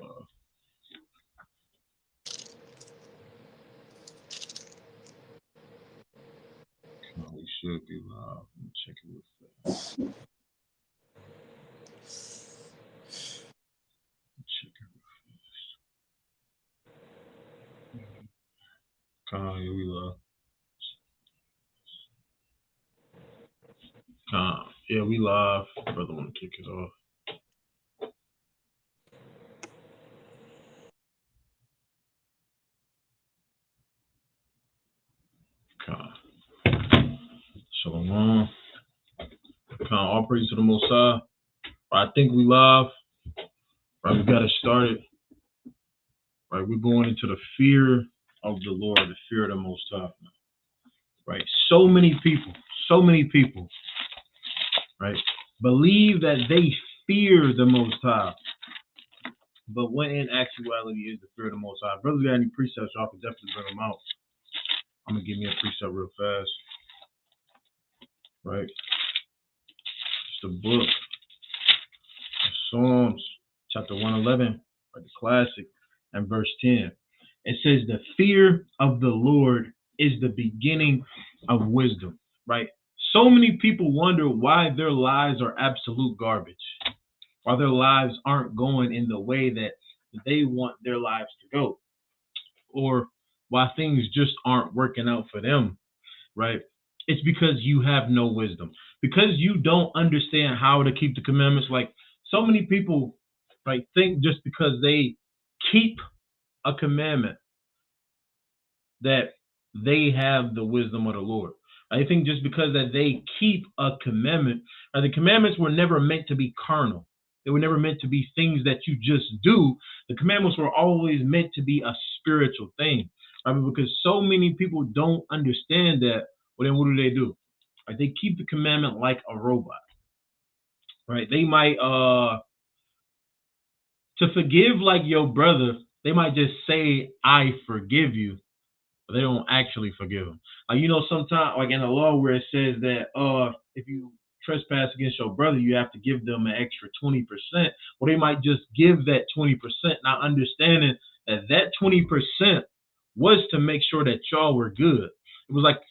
live. We should be live. Let me check it real fast. Check it real fast. Yeah, we live. Yeah, we live. Brother want to kick it off. Shalom. All praise to the Most High. I think we live. Right, we got to start it. Right, we're going into the fear of the Lord, the fear of the Most High. Right, so many people, right, believe that they fear the Most High, but what in actuality is the fear of the Most High? Brothers got any precepts? Y'all can definitely bring them out. I'm gonna give me a precept real fast. Right, it's the book of Psalms, chapter 111, right, the classic, and verse 10. It says, "The fear of the Lord is the beginning of wisdom." Right? So many people wonder why their lives are absolute garbage, why their lives aren't going in the way that they want their lives to go, or why things just aren't working out for them, right? It's because you have no wisdom, because you don't understand how to keep the commandments. Like so many people, right, think just because they keep a commandment that they have the wisdom of the Lord. I think just because that they keep a commandment, the commandments were never meant to be carnal. They were never meant to be things that you just do. The commandments were always meant to be a spiritual thing. I mean, because so many people don't understand that. Well, then what do? Right? They keep the commandment like a robot. Right? They might to forgive like your brother, they might just say, "I forgive you," but they don't actually forgive them. Like sometimes like in the law where it says that if you trespass against your brother, you have to give them an extra 20%. Well, they might just give that 20%, not understanding that that 20% was to make sure that y'all were good. It was like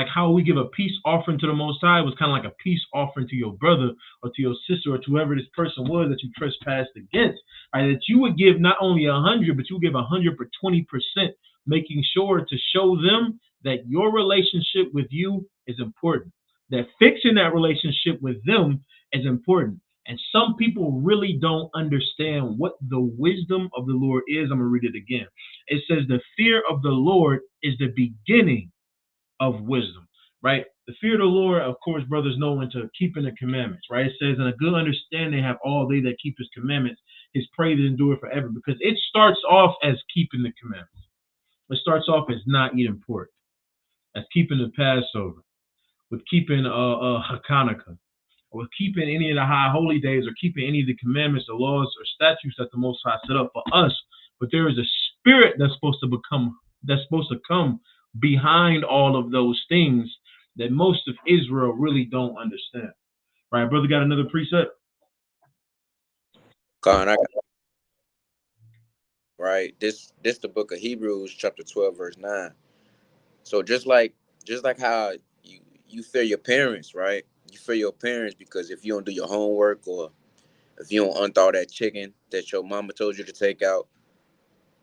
how we give a peace offering to the Most High was kind of like a peace offering to your brother or to your sister or to whoever this person was that you trespassed against. Right? That you would give not only 100, but you would give 100 for 20%, making sure to show them that your relationship with you is important, that fixing that relationship with them is important. And some people really don't understand what the wisdom of the Lord is. I'm going to read it again. It says, "The fear of the Lord is the beginning of wisdom," right? The fear of the Lord, of course, brothers, know into keeping the commandments, right? It says, "And a good understanding have all they that keep his commandments. His praise endure forever," because it starts off as keeping the commandments. It starts off as not eating pork, as keeping the Passover, with keeping Hanukkah, or with keeping any of the high holy days, or keeping any of the commandments, the laws, or statutes that the Most High set up for us. But there is a spirit that's supposed to come behind all of those things that most of Israel really don't understand. Right, brother, got another precept? God, right. This the book of Hebrews, chapter 12, verse 9. So just like how you fear your parents, right? You fear your parents because if you don't do your homework, or if you don't unthaw that chicken that your mama told you to take out,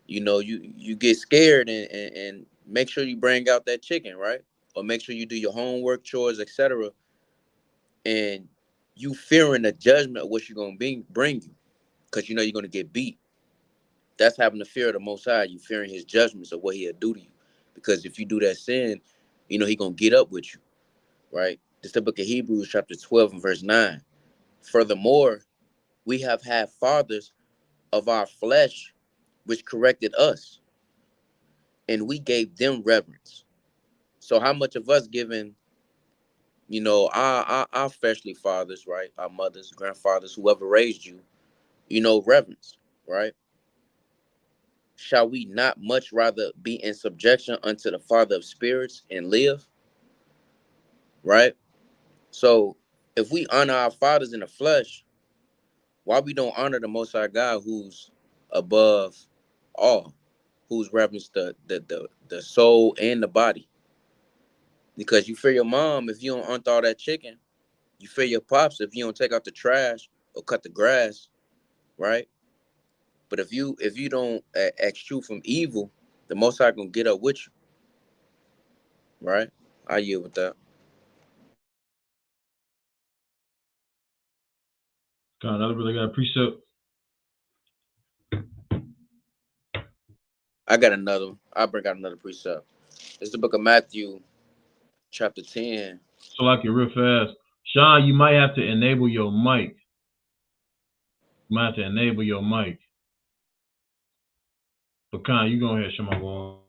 you get scared, and make sure you bring out that chicken, right? Or make sure you do your homework, chores, etc. And you fearing the judgment of what you're gonna bring you, because you know you're gonna get beat. That's having the fear of the Most High. You fearing His judgments of what He'll do to you, because if you do that sin, He gonna get up with you, right? This is the book of Hebrews, chapter 12, and verse 9. Furthermore, we have had fathers of our flesh which corrected us, and we gave them reverence. So how much of us giving, our fleshly fathers, right? Our mothers, grandfathers, whoever raised you, reverence, right? Shall we not much rather be in subjection unto the Father of spirits and live? Right? So if we honor our fathers in the flesh, why we don't honor the Most High God, who's above all, who's referenced the soul and the body. Because you fear your mom if you don't unthaw that chicken. You fear your pops if you don't take out the trash or cut the grass, right? But if you don't extrude from evil, the Most High gonna get up with you, right? I yield with that. Got another brother got a precept. I got another one. I'll bring out another precept. It's the book of Matthew, chapter 10. So like it real fast. Sean, you might have to enable your mic. You might have to enable your mic. But Khan, you go ahead, show my wall.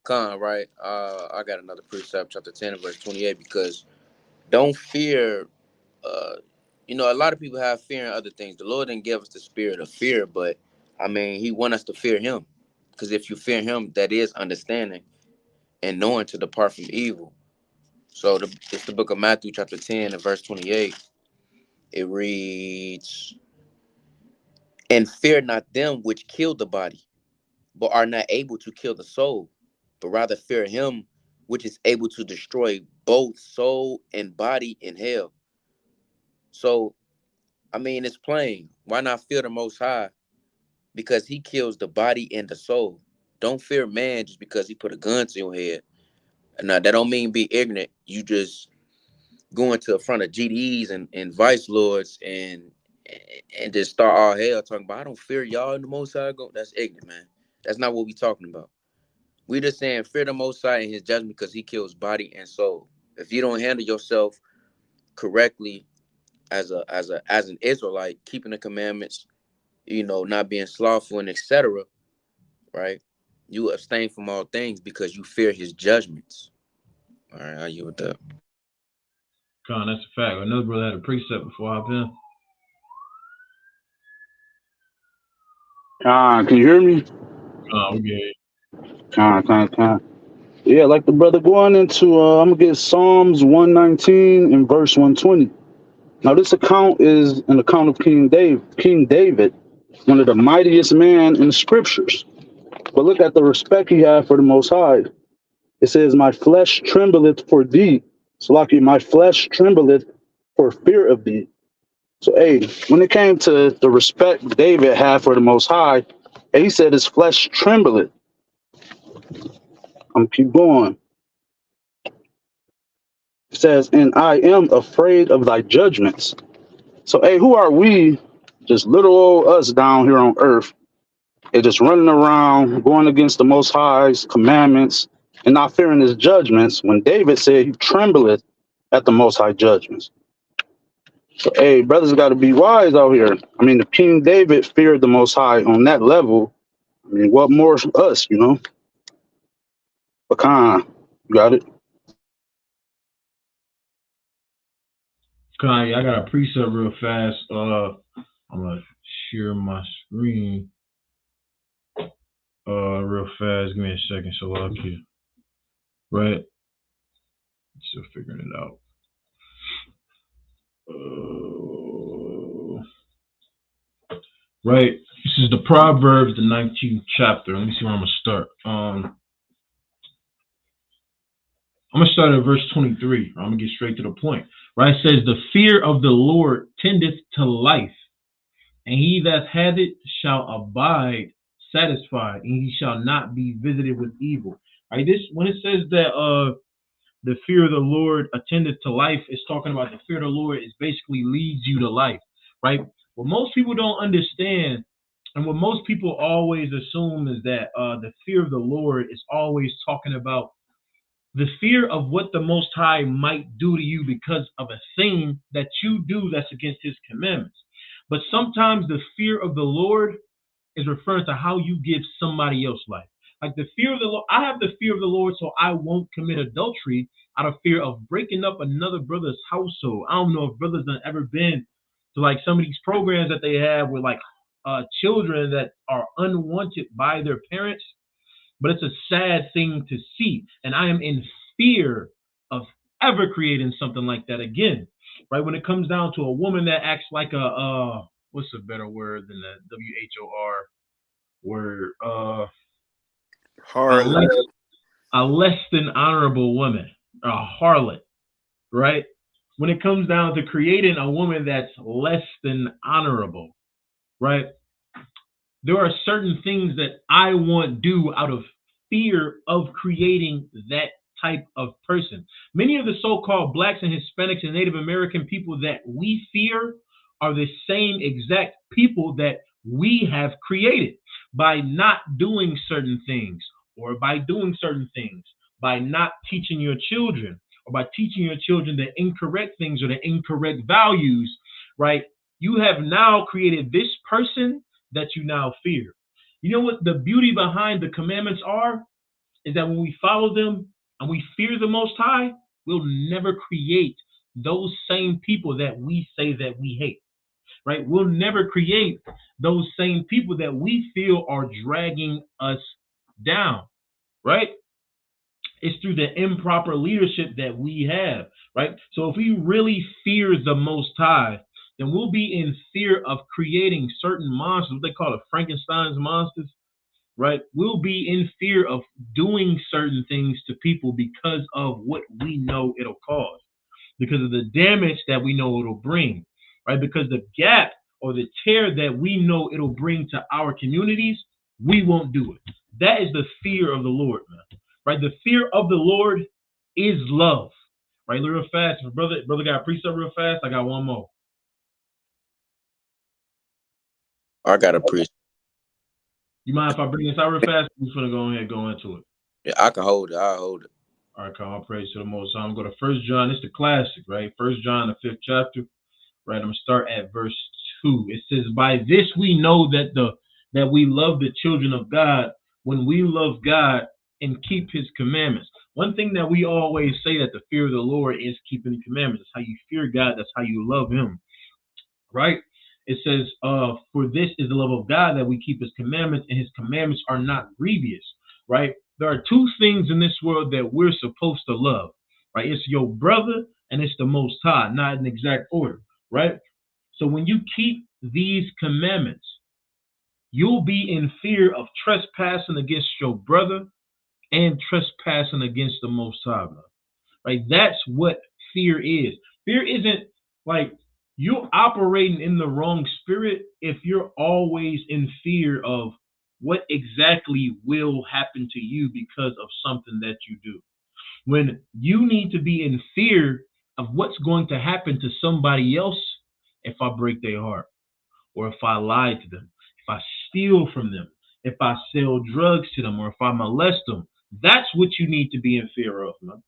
Con, right? I got another precept, chapter 10, verse 28, because don't fear. Uh, a lot of people have fear in other things. The Lord didn't give us the spirit of fear, but I mean, He wants us to fear Him, because if you fear Him, that is understanding and knowing to depart from evil. So it's the book of Matthew, chapter 10, and verse 28. It reads, "And fear not them which kill the body, but are not able to kill the soul, but rather fear Him which is able to destroy both soul and body in hell." So, I mean, it's plain. Why not fear the Most High? Because He kills the body and the soul. Don't fear man just because he put a gun to your head. Now, that don't mean be ignorant. You just going to the front of GDs and vice lords and just start all hell talking about, I don't fear y'all and the Most High. That's ignorant, man. That's not what we talking about. We just saying fear the Most High and His judgment because He kills body and soul. If you don't handle yourself correctly as an Israelite, keeping the commandments, not being slothful and etc., right? You abstain from all things because you fear His judgments. All right, how you with that? Khan, that's a fact. Another brother had a precept before I hop in. Can you hear me? We get Con. Yeah, like the brother going into, I'm gonna get Psalms 119 and verse 120. Now, this account is an account of King David, one of the mightiest men in the scriptures. But look at the respect he had for the Most High. It says, "My flesh trembleth for thee." Salaki, my flesh trembleth for fear of thee. So, hey, when it came to the respect David had for the Most High, he said his flesh trembleth. I'm gonna keep going. It says, "And I am afraid of thy judgments." So, hey, who are we, just little old us down here on earth, and just running around, going against the Most High's commandments and not fearing His judgments when David said he trembleth at the Most High judgments? So, hey, brothers got to be wise out here. I mean, if King David feared the Most High on that level, I mean, what more us, Pecan, you got it? Khan, I got a precept real fast. I'm gonna share my screen real fast. Give me a second, so I'll keep right. Still figuring it out. Right. This is the Proverbs, the 19th chapter. Let me see where I'm gonna start. I'm gonna start at verse 23. I'm gonna get straight to the point. Right. It says, "The fear of the Lord tendeth to life, and he that hath it shall abide satisfied, and he shall not be visited with evil." Right. This when it says that the fear of the Lord attendeth to life, it's talking about the fear of the Lord is basically leads you to life. Right. What most people don't understand, and what most people always assume, is that the fear of the Lord is always talking about the fear of what the Most High might do to you because of a thing that you do that's against His commandments. But sometimes the fear of the Lord is referring to how you give somebody else life. Like the fear of the Lord, I have the fear of the Lord so I won't commit adultery out of fear of breaking up another brother's household. I don't know if brothers have ever been to like some of these programs that they have with like children that are unwanted by their parents, but it's a sad thing to see. And I am in fear of ever creating something like that again. Right? When it comes down to a woman that acts like a what's a better word than the WHOR? word, a Hard. less, a less than honorable woman, a harlot, right? When it comes down to creating a woman that's less than honorable, right? There are certain things that I won't do out of fear of creating that type of person. Many of the so-called blacks and Hispanics and Native American people that we fear are the same exact people that we have created by not doing certain things, or by doing certain things, by not teaching your children, or by teaching your children the incorrect things or the incorrect values, right? You have now created this person that you now fear. You know what the beauty behind the commandments are? Is that when we follow them and we fear the Most High, we'll never create those same people that we say that we hate, right? We'll never create those same people that we feel are dragging us down, right? It's through the improper leadership that we have, right? So if we really fear the Most High, then we'll be in fear of creating certain monsters, what they call it, Frankenstein's monsters, right? We'll be in fear of doing certain things to people because of what we know it'll cause, because of the damage that we know it'll bring, right? Because the gap or the tear that we know it'll bring to our communities, we won't do it. That is the fear of the Lord, man. Right? The fear of the Lord is love. Right? Real fast. If brother got a precept real fast, I got one more. I got a priest. You mind if I bring this out real fast? I'm just gonna go ahead and go into it. Yeah, I can hold it. I'll hold it. All right, come on, praise to the Most High. I'm going to go to First John. It's the classic, right? First John, the 5th chapter. Right, I'm gonna start at verse 2. It says, "By this we know that we love the children of God, when we love God and keep His commandments." One thing that we always say, that the fear of the Lord is keeping the commandments. That's how you fear God. That's how you love Him, right? It says, "For this is the love of God, that we keep His commandments, and His commandments are not grievous." Right? There are two things in this world that we're supposed to love, right? It's your brother and it's the Most High, not in exact order, right? So when you keep these commandments, you'll be in fear of trespassing against your brother and trespassing against the Most High, right? That's what fear is. Fear isn't like you're operating in the wrong spirit if you're always in fear of what exactly will happen to you because of something that you do. When you need to be in fear of what's going to happen to somebody else if I break their heart, or if I lie to them, if I steal from them, if I sell drugs to them, or if I molest them. That's what you need to be in fear of, man.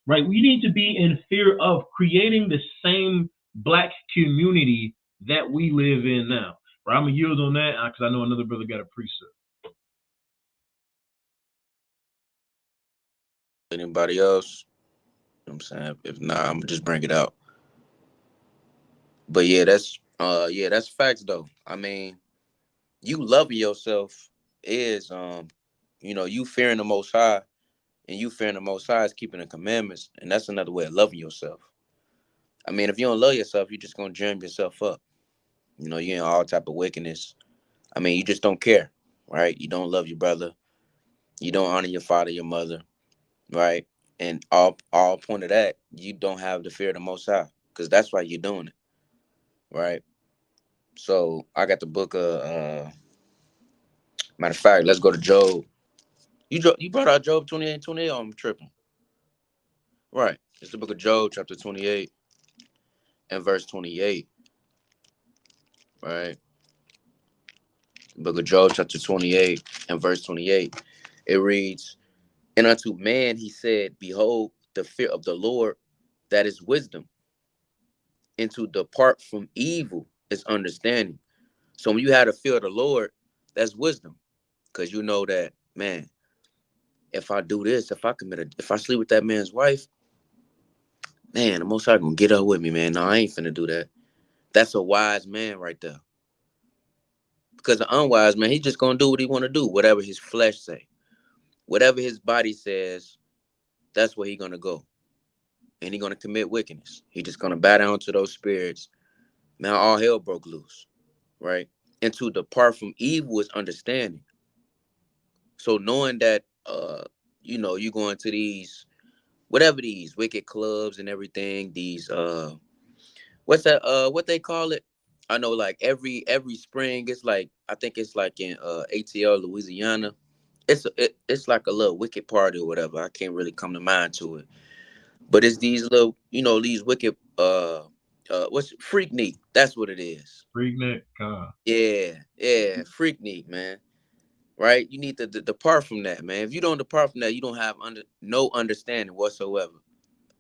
Right? We need to be in fear of creating the same black community that we live in now. Right? I'm gonna yield on that because I know another brother got a precept. Anybody else? You know what I'm saying? If not, I'm gonna just bring it out. But yeah, that's facts though. I mean, you loving yourself is you fearing the Most High, and you fearing the Most High is keeping the commandments, and that's another way of loving yourself. I mean, if you don't love yourself, you're just gonna jam yourself up. You're in all type of wickedness. I mean, you just don't care, right? You don't love your brother. You don't honor your father, your mother, right? And all point of that, you don't have the fear of the Most High, because that's why you're doing it, right? So I got the book of matter of fact, let's go to Job. You brought out Job 28:28. I'm tripping. Right. It's the book of Job, chapter 28 and verse 28. Right. Book of Job, chapter 28 and verse 28. It reads, "And unto man he said, Behold, the fear of the Lord, that is wisdom, and to depart from evil is understanding." So when you have the fear of the Lord, that's wisdom. Because you know that, man, if I do this, if I sleep with that man's wife, man, the Most High gonna get up with me, man. No, I ain't finna do that. That's a wise man right there. Because the unwise man, he just gonna do what he wanna do, whatever his flesh say, whatever his body says. That's where he gonna go, and he gonna commit wickedness. He just gonna bow down to those spirits. Man, all hell broke loose, right? and to depart from evil is understanding. So knowing that you know, you go into these whatever these wicked clubs and everything, these what's that what they call it? I know like every spring it's like I think it's like in ATL Louisiana. It's like a little wicked party or whatever. I can't really come to mind to it. But it's these little, you know, these wicked what's Freaknik. That's what it is. Freaknik, God. Yeah, Freaknik, man. Right? You need to depart from that, man. If you don't depart from that, you don't have no understanding whatsoever.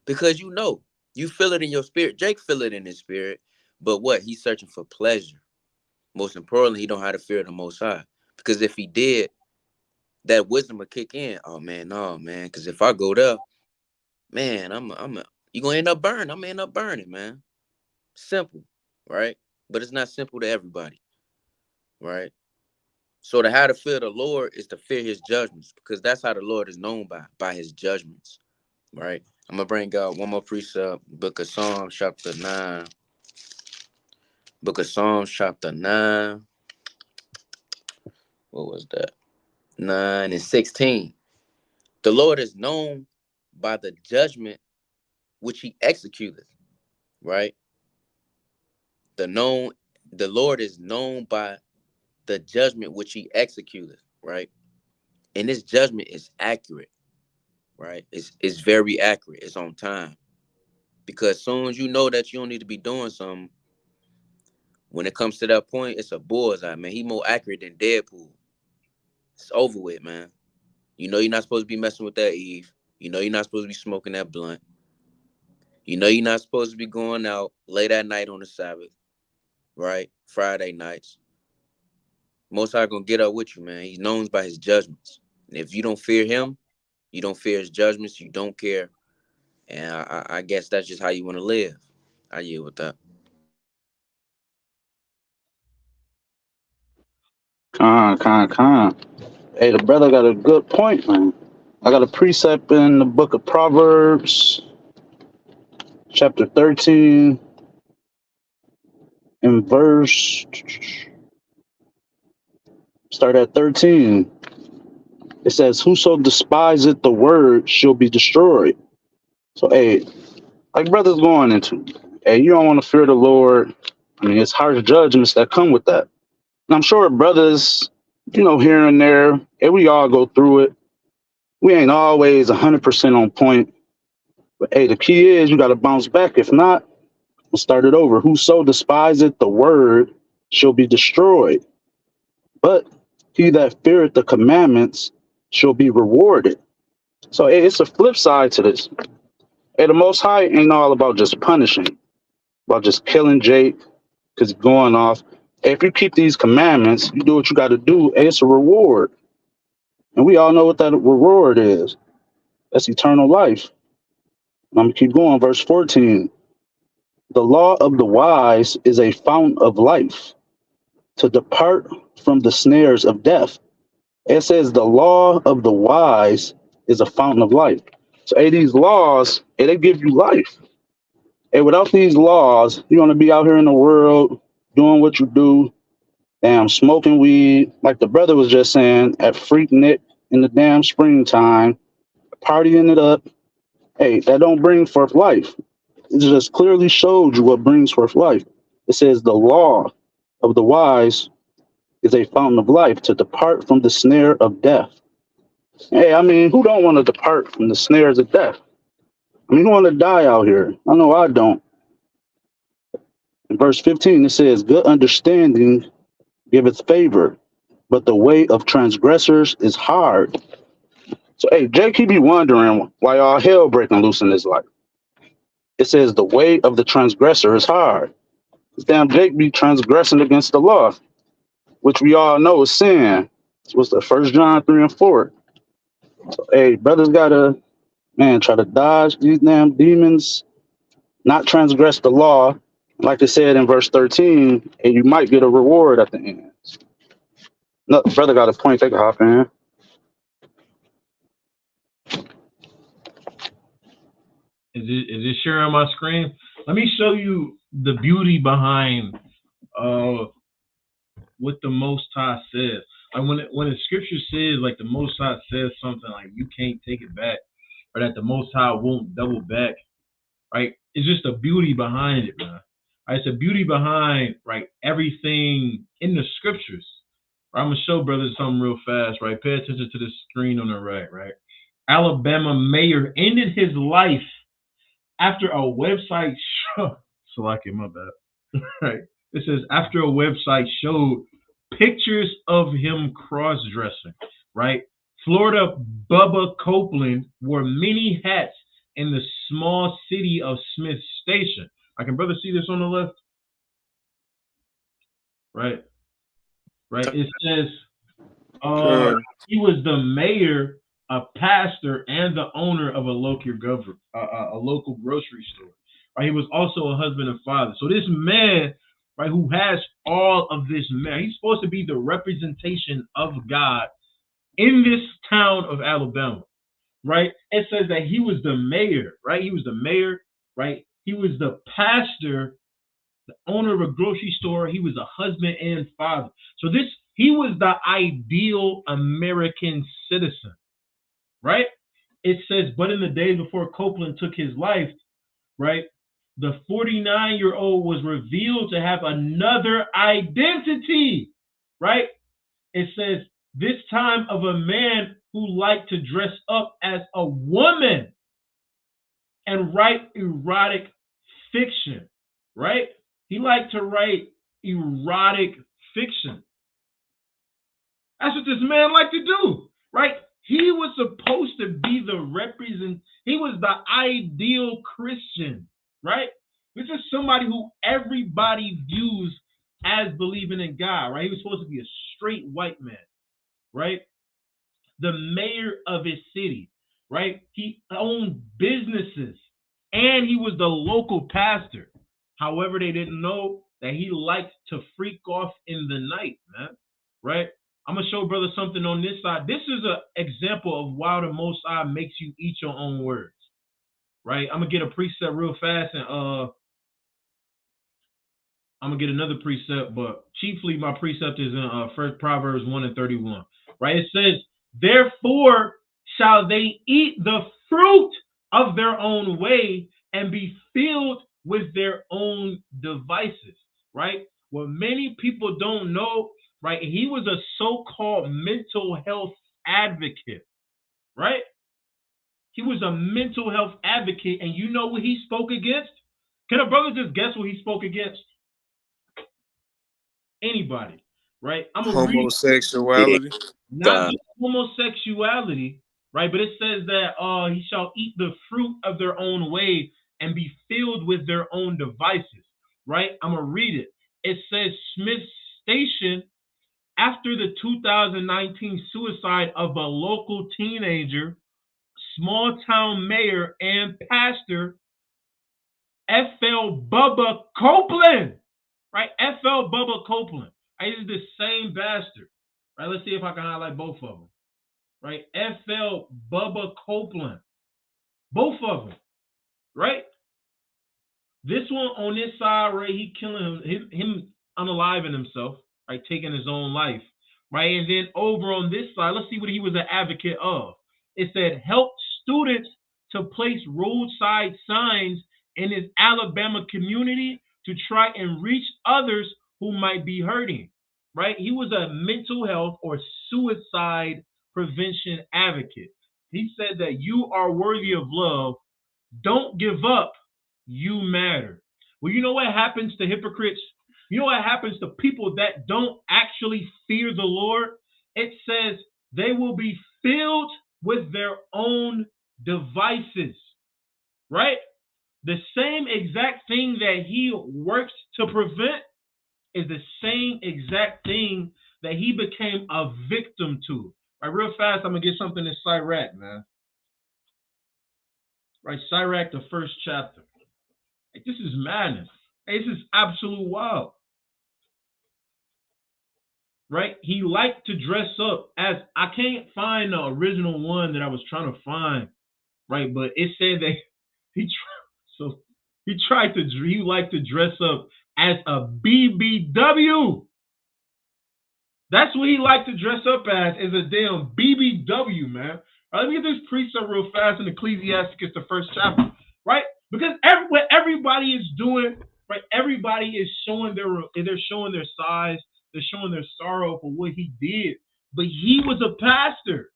Because you feel it in your spirit. Jake feel it in his spirit, but what? He's searching for pleasure. Most importantly, he don't have to fear the Most High. Because if he did, that wisdom would kick in. Oh man, no, man. Because if I go there, man, you gonna end up burning. I'm gonna end up burning, man. Simple, right? But it's not simple to everybody, right? So to how to fear the Lord is to fear his judgments, because that's how the Lord is known by his judgments, right? I'm gonna bring out one more precept, Book of Psalms, chapter 9. Book of Psalms, chapter 9. What was that? 9 and 16. The Lord is known by the judgment which he executeth, right? The Lord is known by the judgment which he executeth, right? And this judgment is accurate, right? It's very accurate. It's on time. Because as soon as you know that you don't need to be doing something, when it comes to that point, it's a bullseye, man. He more accurate than Deadpool. It's over with, man. You know you're not supposed to be messing with that Eve. You know you're not supposed to be smoking that blunt. You know you're not supposed to be going out late at night on the Sabbath, right? Friday nights. Most High gonna get up with you, man. He's known by his judgments. And if you don't fear him, you don't fear his judgments, you don't care. And I guess that's just how you want to live. I yield with that. Con. Hey, the brother got a good point, man. I got a precept in the book of Proverbs, chapter 13, and verse, start at 13. It says, whoso despiseth the word shall be destroyed. So, hey, like brothers going into, hey, you don't want to fear the Lord. I mean, it's harsh judgments that come with that. And I'm sure brothers, here and there, hey, we all go through it. We ain't always 100% on point. But hey, the key is you got to bounce back. If not, we'll start it over. Whoso despiseth the word shall be destroyed. But he that feareth the commandments shall be rewarded. So hey, it's a flip side to this. Hey, the Most High ain't all about just punishing, about just killing Jake because he's going off. Hey, if you keep these commandments, you do what you got to do. Hey, it's a reward. And we all know what that reward is. That's eternal life. I'm going to keep going. Verse 14. The law of the wise is a fountain of life, to depart from the snares of death. It says the law of the wise is a fountain of life. So, hey, these laws, hey, they give you life. Hey, without these laws, you're going to be out here in the world doing what you do, damn, smoking weed, like the brother was just saying, at Freaknik in the damn springtime, partying it up. Hey, that don't bring forth life. It just clearly showed you what brings forth life. It says the law of the wise is a fountain of life, to depart from the snare of death. Hey, I mean, who don't want to depart from the snares of death? I mean, who want to die out here? I know I don't. In verse 15, it says, good understanding giveth favor, but the way of transgressors is hard. So, hey, Jake, he be wondering why all hell breaking loose in his life. It says the way of the transgressor is hard. This damn Jake be transgressing against the law, which we all know is sin. This was the 1 John 3 and 4. So, hey, brothers gotta, man, try to dodge these damn demons, not transgress the law. Like it said in verse 13, and you might get a reward at the end. No, brother got a point. They can hop in. Is it sharing on my screen? Let me show you the beauty behind what what the Most High says. Like when the scripture says like the Most High says something like you can't take it back, or that the Most High won't double back, right? It's just a beauty behind it, man. Right? It's a beauty behind right everything in the scriptures. Right? I'm gonna show brothers something real fast, right? Pay attention to the screen on the right? Alabama mayor ended his life after a website show. My bad. Right? It says after a website showed pictures of him cross-dressing. Right? Florida Bubba Copeland wore many hats in the small city of Smith Station. I can brother see this on the left? Right. It says he was the mayor, a pastor, and the owner of a local grocery store. Right. He was also a husband and father. So this man, right, who has all of this man, he's supposed to be the representation of God in this town of Alabama. Right? It says that he was the mayor, right? He was the mayor, right? He was the pastor, the owner of a grocery store. He was a husband and father. So he was the ideal American citizen, right? It says, but in the days before Copeland took his life, right, the 49-year-old was revealed to have another identity, right? It says, this time of a man who liked to dress up as a woman and write erotic fiction, right? He liked to write erotic fiction. That's what this man liked to do, right? He was supposed to be he was the ideal Christian, right? This is somebody who everybody views as believing in God, right? He was supposed to be a straight white man, right? The mayor of his city, right? He owned businesses and he was the local pastor. However, they didn't know that he liked to freak off in the night, man, right? I'm going to show brother something on this side. This is an example of why the Most High makes you eat your own words, right? I'm going to get a precept real fast and I'm going to get another precept, but chiefly my precept is in First Proverbs 1:31, right? It says, therefore shall they eat the fruit of their own way and be filled with their own devices, right? What many people don't know, right? He was a so-called mental health advocate, right? He was a mental health advocate, and you know what he spoke against? Can a brother just guess what he spoke against? Anybody, right? I'm gonna homosexuality. Not just homosexuality, right? But it says that he shall eat the fruit of their own way and be filled with their own devices, right? I'm gonna read it. It says Smith Station, after the 2019 suicide of a local teenager, small town mayor and pastor F.L. Bubba Copeland, right? F.L. Bubba Copeland. Right? This is the same bastard. Right? Let's see if I can highlight both of them. Right? F.L. Bubba Copeland. Both of them. Right? This one on this side, right? He killing him unaliving himself, right? Taking his own life. Right? And then over on this side, let's see what he was an advocate of. It said, help students to place roadside signs in his Alabama community to try and reach others who might be hurting, right? He was a mental health or suicide prevention advocate. He said that you are worthy of love. Don't give up. You matter. Well, you know what happens to hypocrites? You know what happens to people that don't actually fear the Lord? It says they will be filled with their own devices, right? The same exact thing that he works to prevent is the same exact thing that he became a victim to. Right, real fast, I'm going to get something in Sirach, man. Right, Sirach, the first chapter. Hey, this is madness. Hey, this is absolute wild. Right, he liked to dress up as, I can't find the original one that I was trying to find, right, but it said that he liked to dress up as a BBW. That's what he liked to dress up as, is a damn BBW, man. All right, let me get this precept real fast in Ecclesiasticus, the first chapter, right? Because what everybody is doing, right? Everybody is showing their size, they're showing their sorrow for what he did. But he was a pastor.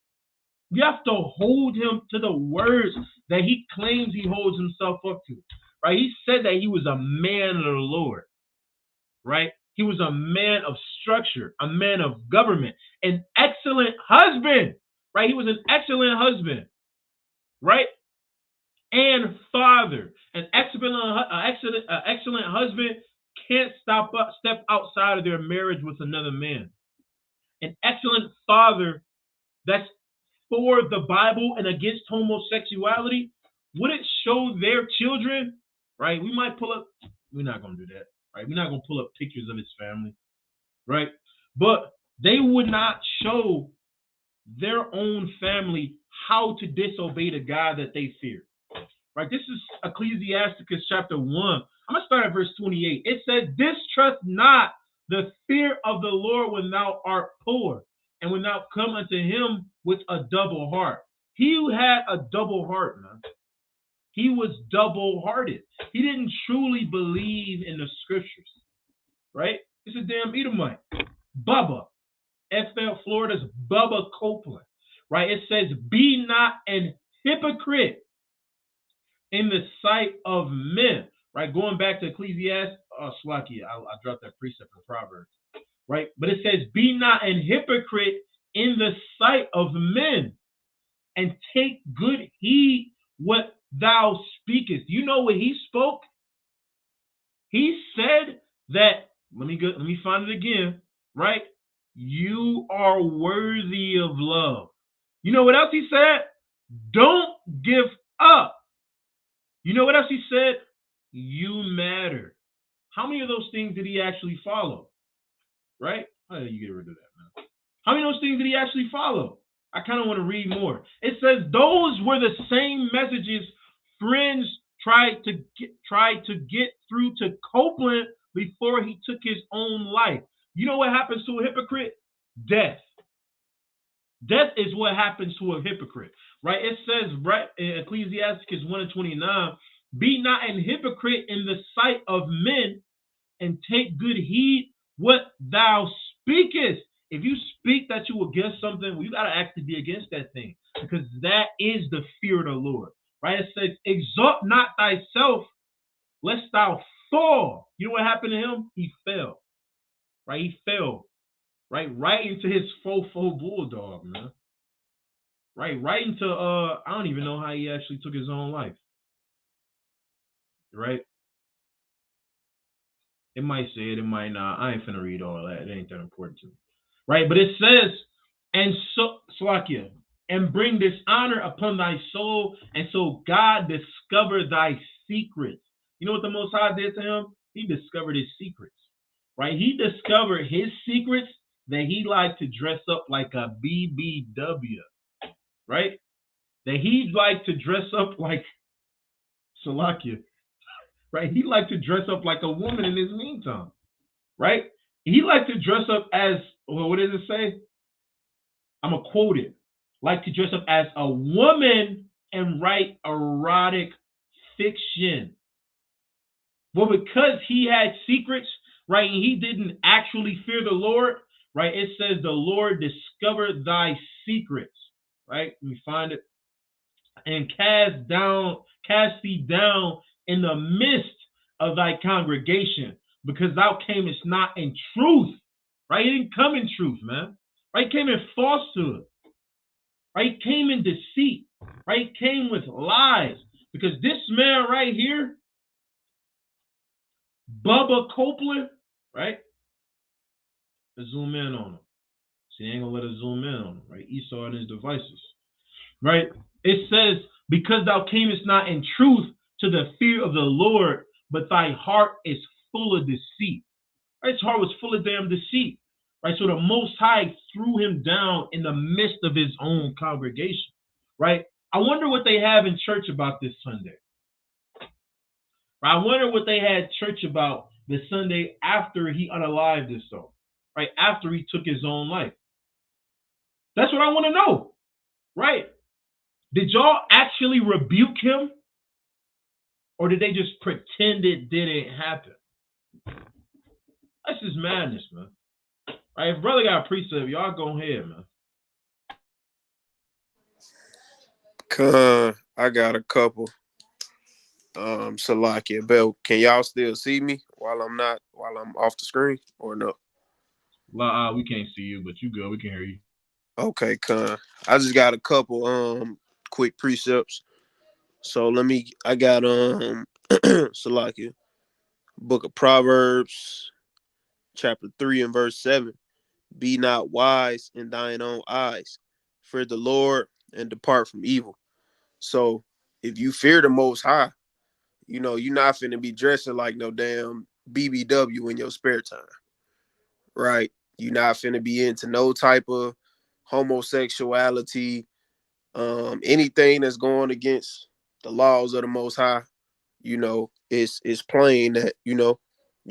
You have to hold him to the words that he claims he holds himself up to, right? He said that he was a man of the Lord, right? He was a man of structure, a man of government, an excellent husband, right? He was an excellent husband, right? And father. An excellent husband can't step outside of their marriage with another man. An excellent father that's for the Bible and against homosexuality wouldn't show their children, right? We might pull up, we're not going to do that, right? We're not going to pull up pictures of his family, right? But they would not show their own family how to disobey the God that they fear, right? This is Ecclesiasticus chapter 1. I'm going to start at verse 28. It says, distrust not the fear of the Lord when thou art poor, and when thou come unto him with a double heart. He had a double heart, man. He was double-hearted. He didn't truly believe in the scriptures, right? It's a damn Edomite. Bubba, FL Florida's Bubba Copeland, right? It says, be not an hypocrite in the sight of men, right? Going back to Ecclesiastes, Slacky, I dropped that precept in Proverbs, right? But it says, be not an hypocrite in the sight of men, and take good heed what thou speakest. You know what he spoke? He said that, let me find it again, right? You are worthy of love. You know what else he said? Don't give up. You know what else he said? You matter. How many of those things did he actually follow? Right? How did you get rid of that, man? How many of those things did he actually follow? I kind of want to read more. It says those were the same messages friends tried to get through to Copeland before he took his own life. You know what happens to a hypocrite? Death. Death is what happens to a hypocrite, right? It says, right in Ecclesiasticus 1:29, be not an hypocrite in the sight of men, and take good heed what thou speakest. If you speak that you against something, well, you got to actually be against that thing, because that is the fear of the Lord, right? It says, exalt not thyself, lest thou fall. You know what happened to him? He fell, right? He fell, right into his fofo bulldog, man. Right into, I don't even know how he actually took his own life, right? It might say it, it might not. I ain't finna read all that. It ain't that important to me. Right? But it says, and so, Slakia, and bring dishonor upon thy soul, and so God discovered thy secrets. You know what the Most High did to him? He discovered his secrets. Right? He discovered his secrets, that he liked to dress up like a BBW. Right? That he liked to dress up like Salakia. Right? He liked to dress up like a woman in his meantime. Right? He liked to dress up as, well, what does it say? I'm going to quote it. Like to dress up as a woman and write erotic fiction. Well, because he had secrets, right, and he didn't actually fear the Lord, right, it says the Lord discovered thy secrets, right? Let me find it. And cast thee down in the midst of thy congregation, because thou camest not in truth, right? He didn't come in truth, man. Right? He came in falsehood. Right? He came in deceit. Right? He came with lies. Because this man right here, Bubba Copeland, right? Let's zoom in on him. See, I ain't gonna let us zoom in on him, right? Esau and his devices. Right? It says, because thou camest not in truth to the fear of the Lord, but thy heart is full of deceit. Right? His heart was full of damn deceit. Right? So the Most High threw him down in the midst of his own congregation. Right? I wonder what they have in church about this Sunday. Right? I wonder what they had church about the Sunday after he unalived himself. right after he took his own life? That's what I want to know, right? Did y'all actually rebuke him, or did they just pretend it didn't happen? That's just madness, man. Right? If brother got a precept, y'all go ahead, man. I got a couple. Salakia Bell, can y'all still see me while I'm off the screen or no? We can't see you, but you good. We can hear you. Okay, I just got a couple quick precepts. So I got Salakia, Book of Proverbs, chapter 3 and verse 7. Be not wise in thine own eyes. Fear the Lord and depart from evil. So if you fear the Most High, you're not finna be dressing like no damn BBW in your spare time, right? You're not finna be into no type of homosexuality, anything that's going against the laws of the Most High. It's plain that you're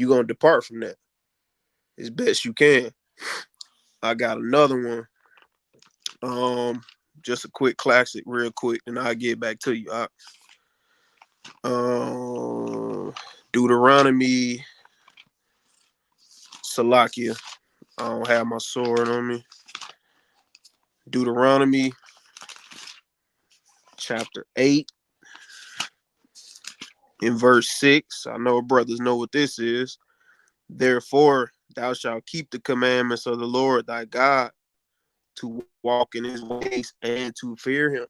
gonna depart from that as best you can. I got another one. Just a quick classic, real quick, and I'll get back to you. Deuteronomy, Salakia. I don't have my sword on me. Deuteronomy, chapter 8, in verse 6. I know brothers know what this is. Therefore, thou shalt keep the commandments of the Lord thy God to walk in his ways and to fear him.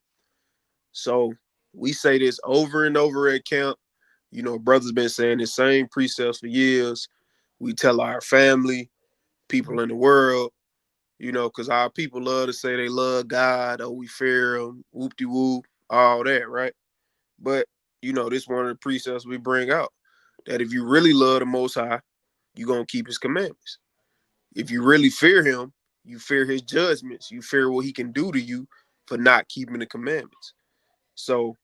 So we say this over and over at camp. Brothers been saying the same precepts for years. We tell our family, people in the world, because our people love to say they love God, or we fear him, whoop-de-whoop, all that, right? But, this one of the precepts we bring out, that if you really love the Most High, you're going to keep his commandments. If you really fear him, you fear his judgments. You fear what he can do to you for not keeping the commandments. So,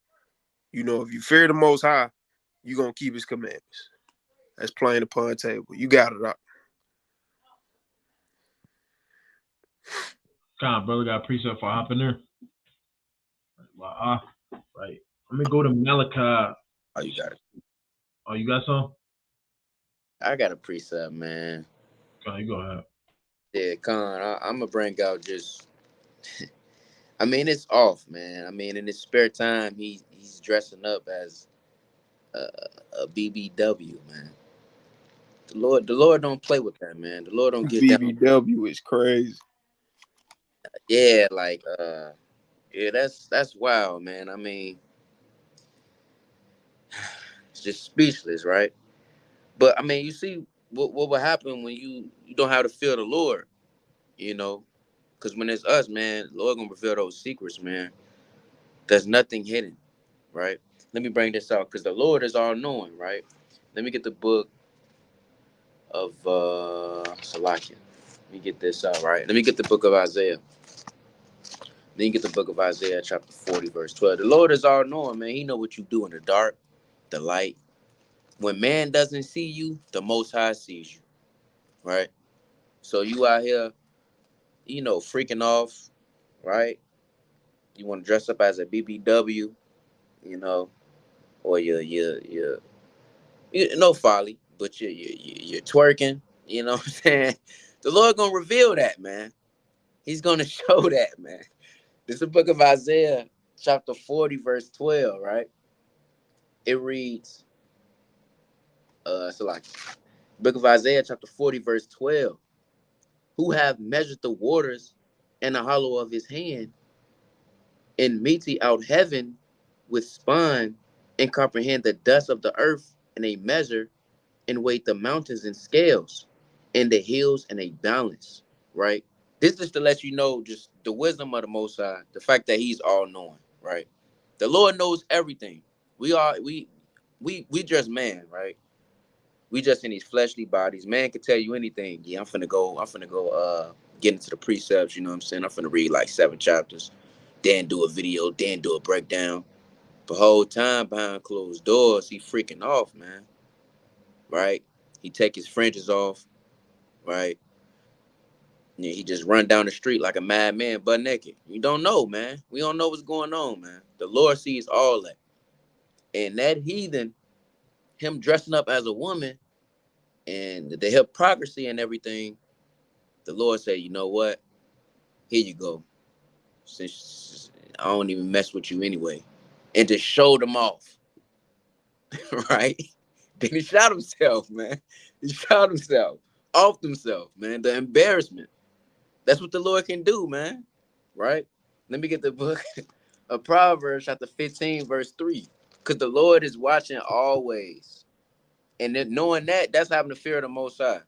if you fear the Most High, you're going to keep his commandments. That's plain upon the table. You got it up. Brother got a precept for hopping there. Right. Let me go to Malachi. Oh, you got it. Oh, you got some? I got a precept, man. You go ahead. Yeah, I'm gonna bring out just. I mean, it's off, man. I mean, in his spare time, he's dressing up as a BBW, man. The Lord don't play with that, man. The Lord don't get down. BBW is crazy. Yeah, like yeah, that's wild, man. I mean, it's just speechless, right? But I mean, you see what will happen when you don't have to fear the Lord, you know? Because when it's us, man, the Lord gonna reveal those secrets, man. There's nothing hidden, right? Let me bring this out because the Lord is all knowing, right? Let me get the book of Salakia. Let me get this out, right? Let me get the book of Isaiah. Then you get the book of Isaiah, chapter 40, verse 12. The Lord is all knowing, man. He know what you do in the dark, the light. When man doesn't see you, the Most High sees you, right? So you out here, freaking off, right? You want to dress up as a BBW, you know, or you no folly, but you're twerking. You know what I'm saying? The Lord gonna reveal that, man. He's gonna show that, man. This is the book of Isaiah, chapter 40, verse 12, right? It reads, so like, book of Isaiah, chapter 40, verse 12. Who have measured the waters in the hollow of his hand, and mete out heaven with span, and comprehend the dust of the earth in a measure, and weigh the mountains in scales, and the hills in a balance, right? This is to let you know just the wisdom of the Most High, the fact that He's all knowing, right? The Lord knows everything. We just man, right? We just in these fleshly bodies. Man can tell you anything. Yeah, I'm finna go get into the precepts, you know what I'm saying? I'm finna read like 7 chapters, then do a video, then do a breakdown. The whole time behind closed doors, he freaking off, man. Right? He take his fringes off, right? Yeah, he just run down the street like a madman, butt naked. You don't know, man. We don't know what's going on, man. The Lord sees all that. And that heathen, him dressing up as a woman and the hypocrisy and everything, the Lord said, you know what? Here you go. Since I don't even mess with you anyway. And just showed him off. Right? Then he shot himself, man. He shot himself. Off himself, man. The embarrassment. That's what the Lord can do, man. Right? Let me get the book of Proverbs, chapter 15, verse 3. Because the Lord is watching always. And then knowing that, that's having the fear of the Most High.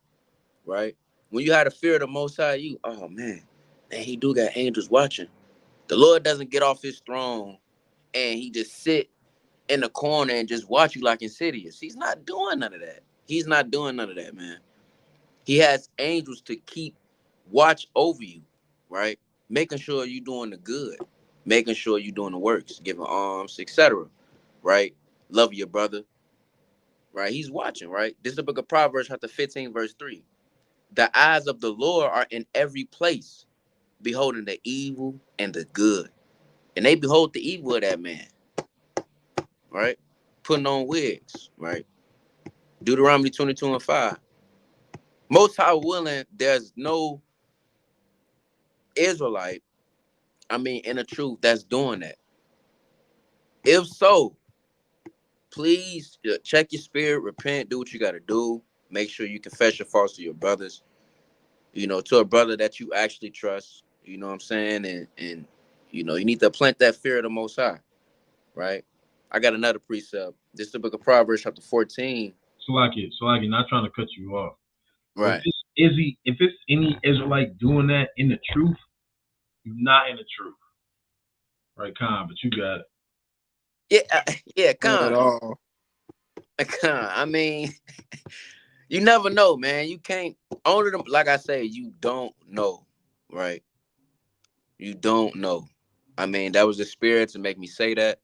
Right? When you have the fear of the Most High, you, oh, man, he do got angels watching. The Lord doesn't get off his throne and he just sit in the corner and just watch you like Insidious. He's not doing none of that. He's not doing none of that, man. He has angels to keep watch over you, right? Making sure you're doing the good, making sure you're doing the works, giving alms, etc., right? Love your brother, right? He's watching, right? This is the book of Proverbs, chapter 15, verse 3. The eyes of the Lord are in every place, beholding the evil and the good. And they behold the evil of that man, right? Putting on wigs, right? Deuteronomy 22 and 5. Most High willing, there's no Israelite, in the truth, that's doing that. If so, please check your spirit, repent, do what you got to do. Make sure you confess your faults to your brothers, to a brother that you actually trust, you know what I'm saying? And you need to plant that fear of the Most High, right? I got another precept. This is the book of Proverbs, chapter 14. Salaki, not trying to cut you off. Right. If it's any Israelite doing that in the truth, you're not in the truth. Right, Khan, but you got it. Yeah, Khan. Not at all. Khan, you never know, man. You can't, only them, like I say, you don't know, right? You don't know. That was the spirit to make me say that.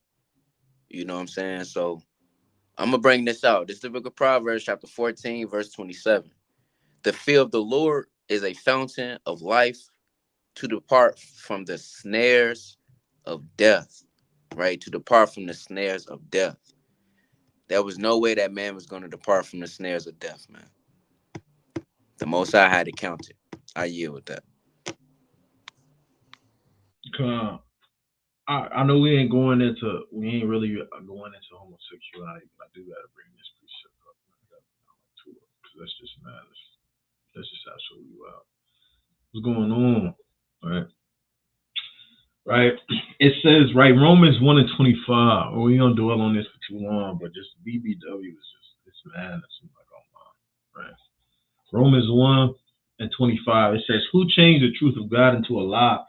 You know what I'm saying? So I'm going to bring this out. This is the book of Proverbs, chapter 14, verse 27. The fear of the Lord is a fountain of life, to depart from the snares of death, right? To depart from the snares of death. There was no way that man was going to depart from the snares of death, man. The Most High had to count it. I yield with that. I know we ain't really going into homosexuality, but I do got to bring this precept up. Because that's just madness. That's just absolutely wild. What's going on? Right. It says, right, Romans 1 and 25. We don't dwell on this for too long, but just BBW is it's madness. I'm like, oh my, right. Romans 1 and 25. It says, who changed the truth of God into a lie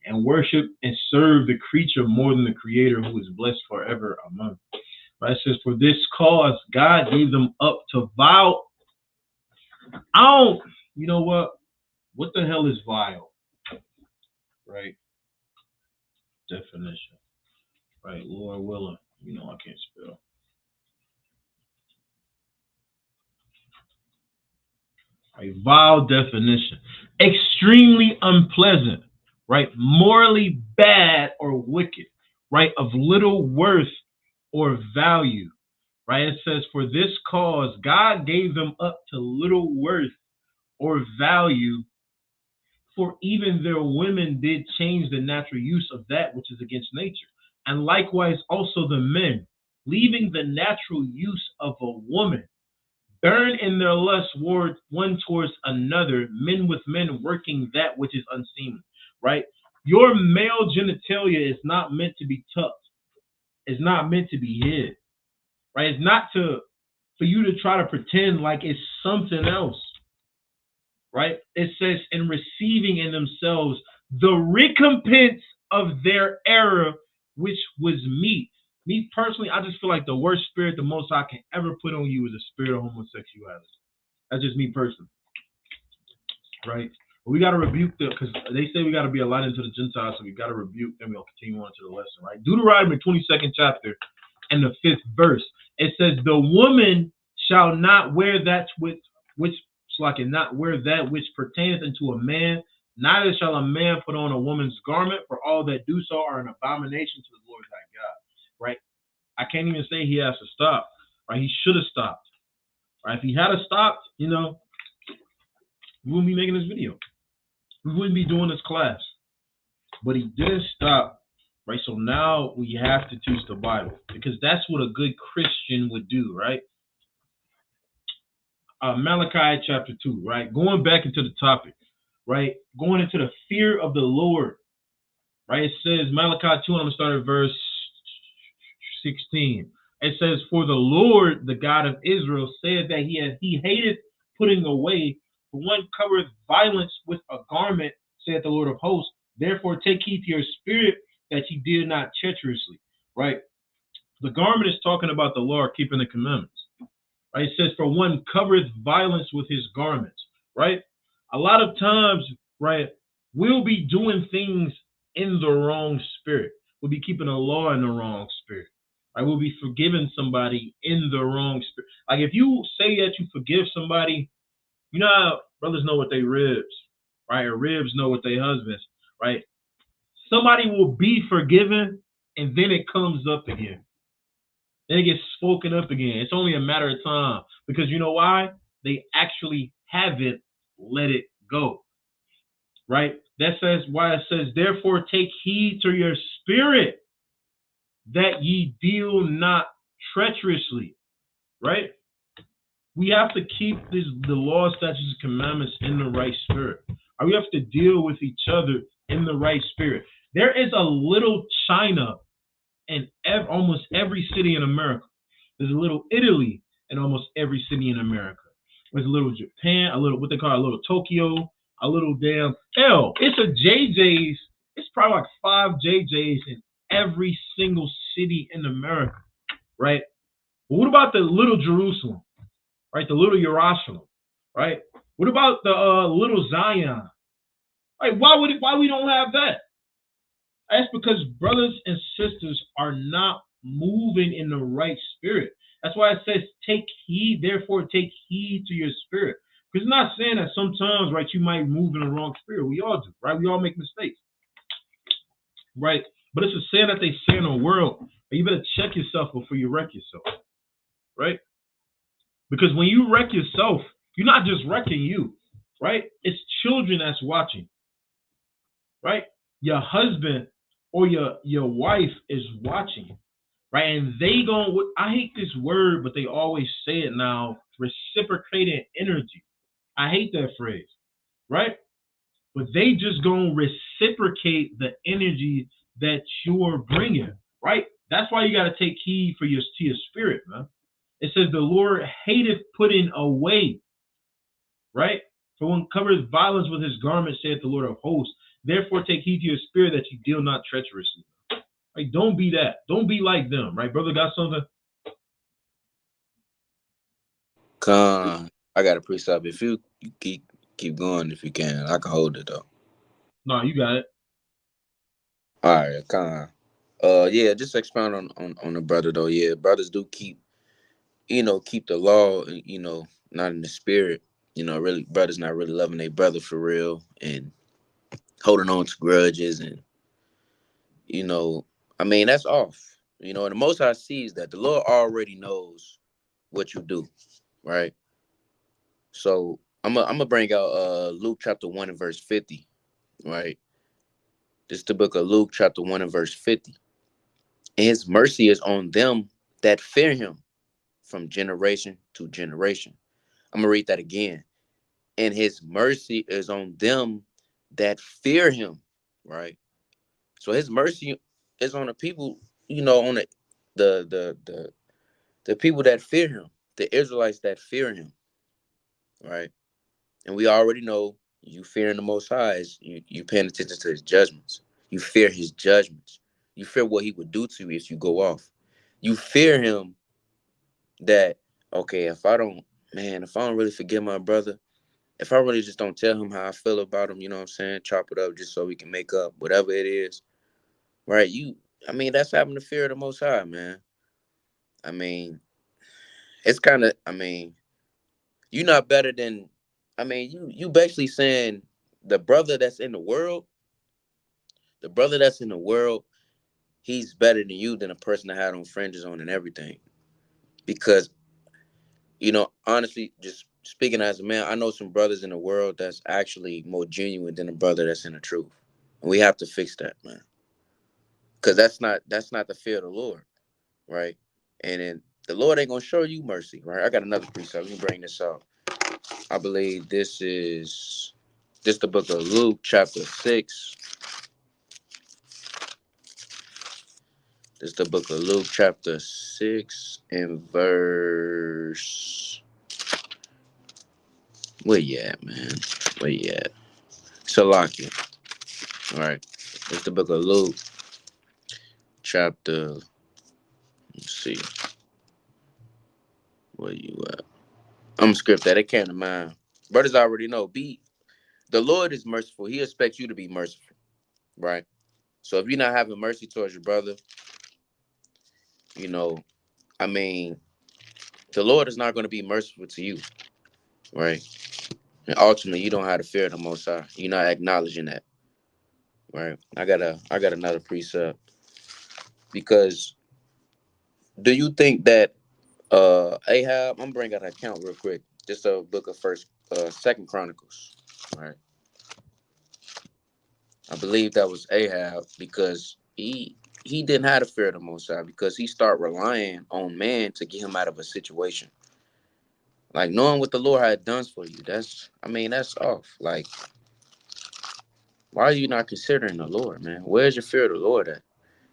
and worship and serve the creature more than the Creator, who is blessed forever. Amen. Right. It says, for this cause God gave them up to vile. You know what? What the hell is vile? Right. Definition. Right. Lord willing. I can't spell. A vile definition. Extremely unpleasant. Right. Morally bad or wicked. Right. Of little worth or value. Right. It says, for this cause God gave them up to little worth or value, for even their women did change the natural use of that which is against nature. And likewise also the men, leaving the natural use of a woman, burn in their lust one towards another, men with men working that which is unseemly, right? Your male genitalia is not meant to be tucked. It's not meant to be hid, right? It's not for you to try to pretend like it's something else. Right? It says, in receiving in themselves the recompense of their error, which was meat. Me personally, I just feel like the worst spirit the Most High can ever put on you is the spirit of homosexuality. That's just me personally. Right? But we got to rebuke because they say we got to be a light into the Gentiles, so we got to rebuke them. We'll continue on to the lesson, right? Deuteronomy 22nd chapter and the 5th verse. It says, the woman shall not wear that which so I cannot wear that which pertaineth unto a man, Neither shall a man put on a woman's garment, for all that do so are an abomination to the Lord thy God. Right? I can't even say he has to stop. Right? He should have stopped. Right? If he had stopped, we wouldn't be making this video. We wouldn't be doing this class. But he didn't stop. Right? So now we have to teach the Bible, because that's what a good Christian would do, right? Malachi chapter 2, right? Going back into the topic, right? Going into the fear of the Lord, right? It says, Malachi 2, I'm going to start at verse 16. It says, for the Lord, the God of Israel, said that he hated putting away, for one covereth violence with a garment, saith the Lord of hosts. Therefore take heed to your spirit that ye deal not treacherously, right? The garment is talking about the Lord keeping the commandments. Right? It says, for one covereth violence with his garments, right? A lot of times, right, we'll be doing things in the wrong spirit. We'll be keeping the law in the wrong spirit. Right? We'll be forgiving somebody in the wrong spirit. Like if you say that you forgive somebody, you know how brothers know what they ribs, right? Or ribs know what they husbands, right? Somebody will be forgiven and then it comes up again. Then it gets spoken up again. It's only a matter of time, because you know why? They actually haven't let it go, right? That says why it says, therefore take heed to your spirit that ye deal not treacherously, right? We have to keep the law, statutes, and commandments in the right spirit. Or we have to deal with each other in the right spirit. There is a little China in almost every city in America. There's a little Italy in almost every city in America. There's a little Japan, a little what they call a little Tokyo, a little damn hell. It's a JJ's. It's probably like 5 JJ's in every single city in America, right? But what about the little Jerusalem, right? The little Jerusalem, right? What about the little Zion? Right? Why we don't have that? That's because brothers and sisters are not moving in the right spirit. That's why it says, take heed, therefore take heed to your spirit. Because it's not saying that sometimes, right, you might move in the wrong spirit. We all do, right? We all make mistakes, right? But it's a saying that they say in the world, you better check yourself before you wreck yourself, right? Because when you wreck yourself, you're not just wrecking you, right? It's children that's watching, right? Your husband or your wife is watching, right? And they I hate this word, but they always say it now, reciprocating energy. I hate that phrase, right? But they just gonna reciprocate the energy that you're bringing, right? That's why you got to take heed to your spirit, man. It says the Lord hateth putting away, right? For one covers violence with his garment, saith the Lord of hosts. Therefore take heed to your spirit that you deal not treacherously. Right? Don't be that. Don't be like them, right? Brother got something? I got a precept. If you keep going, if you can, I can hold it though. No, you got it. All right, yeah, just expound on the brother though. Yeah, brothers do keep the law, not in the spirit. Really, brothers not really loving their brother for real and holding on to grudges and that's off. And the Most High sees that the Lord already knows what you do, right? So I'm gonna bring out Luke chapter 1 and verse 50, right? This is the book of Luke chapter 1 and verse 50. And his mercy is on them that fear him from generation to generation. I'm gonna read that again. And his mercy is on them that fear him, right? So his mercy is on the people, on the people that fear him, the Israelites that fear him, right? And we already know you fearing the Most High is you paying attention to his judgments. You fear his judgments. You fear what he would do to you if you go off. You fear him that, okay, if I don't really forgive my brother, if I really just don't tell him how I feel about him, you know what I'm saying, chop it up just so we can make up, whatever it is, right? That's having the fear of the Most High, man. It's kind of, you're not better than, you basically saying the brother that's in the world, the brother that's in the world, he's better than you than a person that had on fringes on and everything. Because, honestly, just speaking as a man, I know some brothers in the world that's actually more genuine than a brother that's in the truth. And we have to fix that, man. Because that's not the fear of the Lord, right? And then the Lord ain't gonna show you mercy, right? I got another precept. Let me bring this out. I believe this is the book of Luke, chapter 6. This is the book of Luke, chapter 6, and verse. Where you at, man? Where you at? Salakia. All right. It's the book of Luke, chapter. Let's see. Where you at? I'm gonna script that. It came to mind. Brothers already know. The Lord is merciful. He expects you to be merciful, right? So if you're not having mercy towards your brother, you know, I mean, the Lord is not going to be merciful to you, right? And ultimately, you don't have to fear the Most High. You're not acknowledging that, right? I got another precept because do you think that Ahab? I'm gonna bring out an account real quick. Just a book of Second Chronicles, right? I believe that was Ahab because he didn't have the fear of the Most High because he started relying on man to get him out of a situation. Like knowing what the Lord had done for you, that's off. Like, why are you not considering the Lord, man? Where's your fear of the Lord at?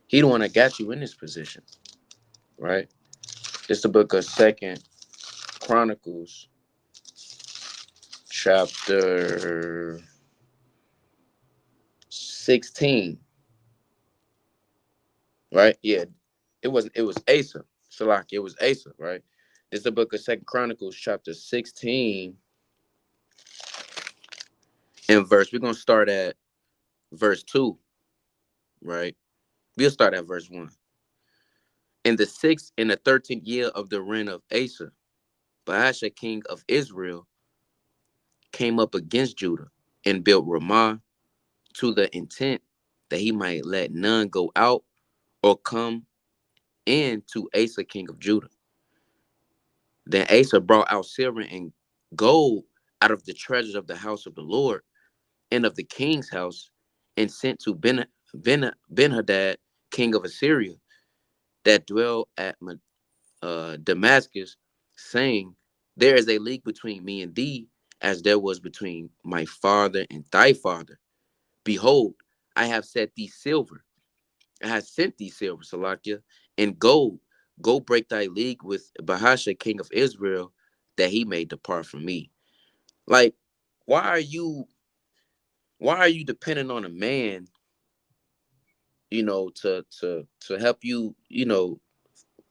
He the one that got you in this position, right? It's the book of Second Chronicles, chapter 16, right? Yeah, it was Asa. Shalak, it was Asa, right? It's the book of Second Chronicles, chapter 16, and verse. We're gonna start at verse 2, right? We'll start at verse 1. In the 6th and the 13th year of the reign of Asa, Baasha, king of Israel, came up against Judah and built Ramah to the intent that he might let none go out or come in to Asa, king of Judah. Then Asa brought out silver and gold out of the treasures of the house of the Lord and of the king's house, and sent to Ben-Hadad, king of Assyria, that dwelt at Damascus, saying, there is a league between me and thee, as there was between my father and thy father. Behold, I have set thee silver. I have sent thee silver, Salakia, and gold. Go break thy league with Baasha, king of Israel, that he may depart from me. Like, why are you depending on a man, to help you,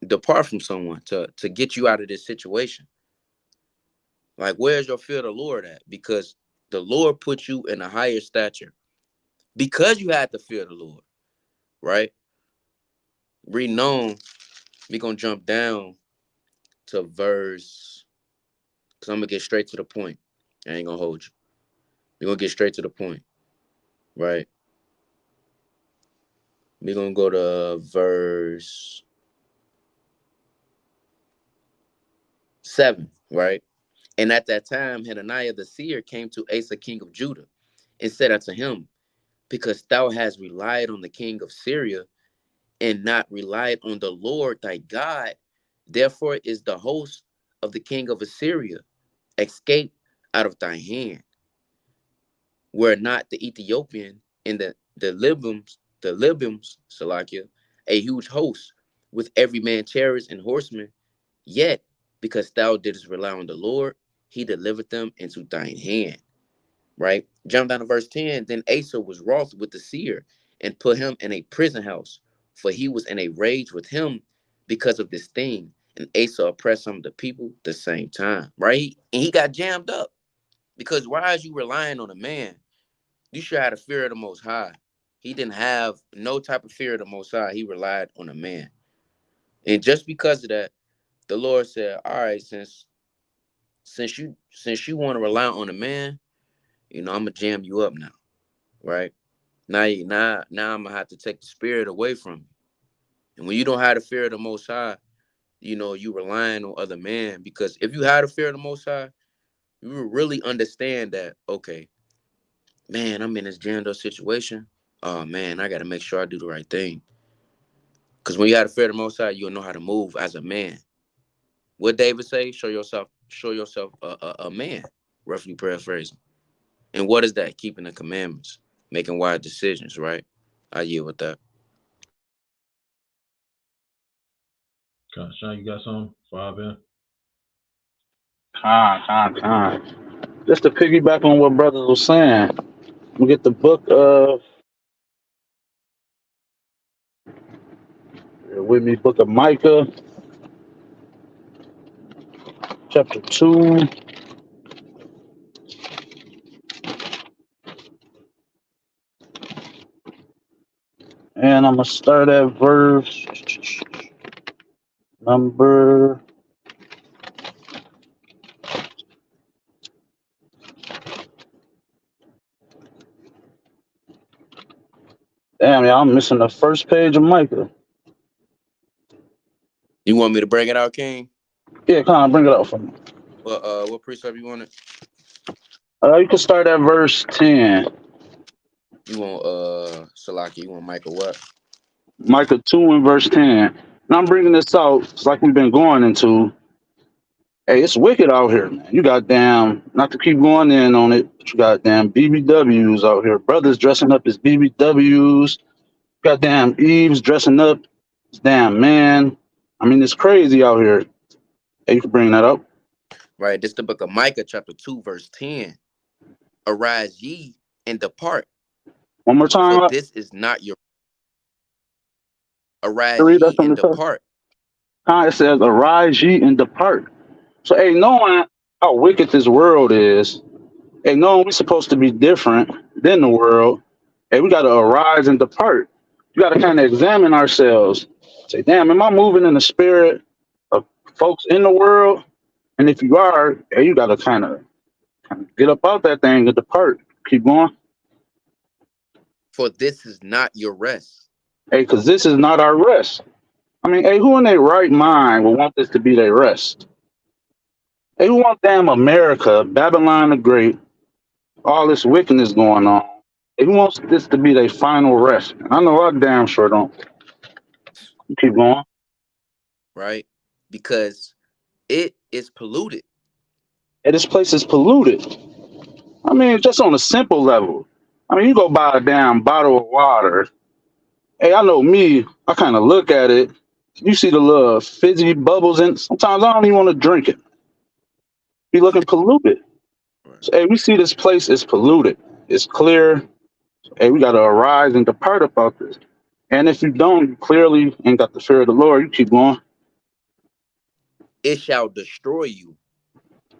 depart from someone, to get you out of this situation? Like, where's your fear of the Lord at? Because the Lord put you in a higher stature because you had the fear of the Lord, right? Reading on, we're going to jump down to verse, because I'm going to get straight to the point. I ain't going to hold you. We're going to get straight to the point, right? We're going to go to verse 7, right? And at that time, Hananiah the seer came to Asa, king of Judah, and said unto him, because thou hast relied on the king of Syria and not relied on the Lord thy God, therefore is the host of the king of Assyria escaped out of thy hand. Were not the Ethiopian and the Libyans, Salakia, a huge host, with every man chariots and horsemen, yet because thou didst rely on the Lord, he delivered them into thine hand. Right? Jump down to verse 10. Then Asa was wroth with the seer and put him in a prison house, for he was in a rage with him because of this thing. And Asa oppressed some of the people the same time. Right? And he got jammed up. Because why is you relying on a man? You should have the fear of the Most High. He didn't have no type of fear of the Most High. He relied on a man. And just because of that, the Lord said, all right, since you want to rely on a man, I'm gonna jam you up now, right? Now I'm gonna have to take the spirit away from you. And when you don't have the fear of the Most High, you relying on other men. Because if you had the fear of the Most High, you would really understand that, okay, man, I'm in this jammed up situation. Oh man, I gotta make sure I do the right thing. Because when you have the fear of the Most High, you'll know how to move as a man. What David say? Show yourself a man. Roughly paraphrasing. And what is that? Keeping the commandments, making wise decisions, right? I yield with that. Sean, you got something for Abel? Con. Just to piggyback on what brothers was saying, we get the book of with me, book of Micah, chapter 2. And I'm gonna start at verse number. Damn, y'all, I'm missing the first page of Micah. You want me to bring it out, King? Yeah, come on, bring it out for me. Well, what precept you wanted? You can start at verse 10. You want Salaki? You want Micah what? Micah 2 and verse 10. And I'm bringing this out. It's like we've been going into. Hey, it's wicked out here, man. You got damn, not to keep going in on it, but you got damn BBWs out here. Brothers dressing up as BBWs. Got damn Eves dressing up as damn man. I mean, it's crazy out here. Hey, you can bring that up. Right. This is the book of Micah, chapter 2, verse 10. Arise ye and depart. One more time. For this is not your. Arise Read that ye from and the top. depart. It says, arise ye and depart. So, hey, knowing how wicked this world is, hey, knowing we're supposed to be different than the world, hey, we got to arise and depart. You got to kind of examine ourselves. Say, damn, am I moving in the spirit of folks in the world? And if you are, hey, you got to kind of get up out that thing and depart. Keep going. For this is not your rest. Hey, because this is not our rest. I mean, hey, who in their right mind will want this to be their rest? Hey, who want damn America, Babylon the Great, all this wickedness going on? Hey, who wants this to be their final rest? I know I damn sure don't. Keep going. Right? Because it is polluted. Hey, this place is polluted. I mean, just on a simple level. I mean, you go buy a damn bottle of water. Hey, I know me, I kind of look at it. You see the little fizzy bubbles in. Sometimes I don't even want to drink it. Be looking polluted. Right. So, hey, we see this place is polluted. It's clear. Hey, we got to arise and depart about this. And if you don't, you clearly ain't got the fear of the Lord. You keep going. It shall destroy you.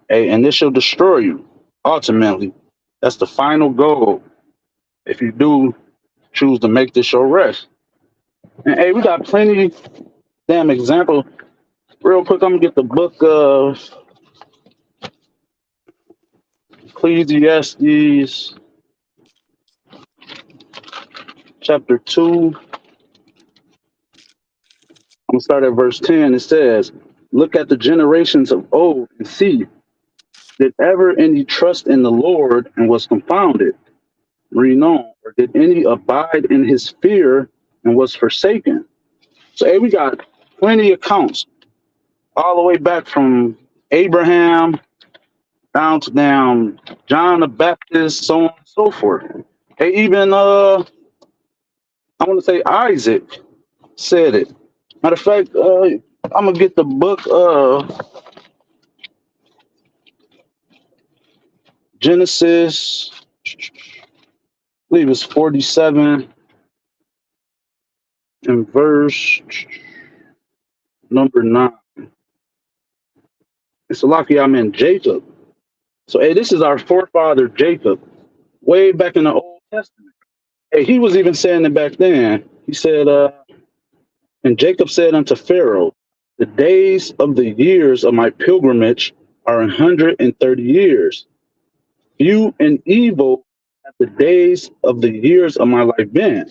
Hey, and this shall destroy you. Ultimately, that's the final goal. If you do choose to make this your rest. And hey, we got plenty damn example. Real quick, I'm gonna get the book of Ecclesiastes, chapter 2. I'm gonna start at verse 10. It says, look at the generations of old and see, did ever any trust in the Lord and was confounded? Read on. Or did any abide in his fear and was forsaken? So hey, we got plenty of accounts all the way back from Abraham down to John the Baptist, so on and so forth. Hey, even I want to say Isaac said it. Matter of fact, I'm gonna get the book of Genesis. I believe it's 47 and verse number 9. It's lucky I'm in Jacob. So hey, this is our forefather Jacob, way back in the Old Testament. Hey, he was even saying it back then. He said, and Jacob said unto Pharaoh, the days of the years of my pilgrimage are 130 years. few and evil have the days of the years of my life been.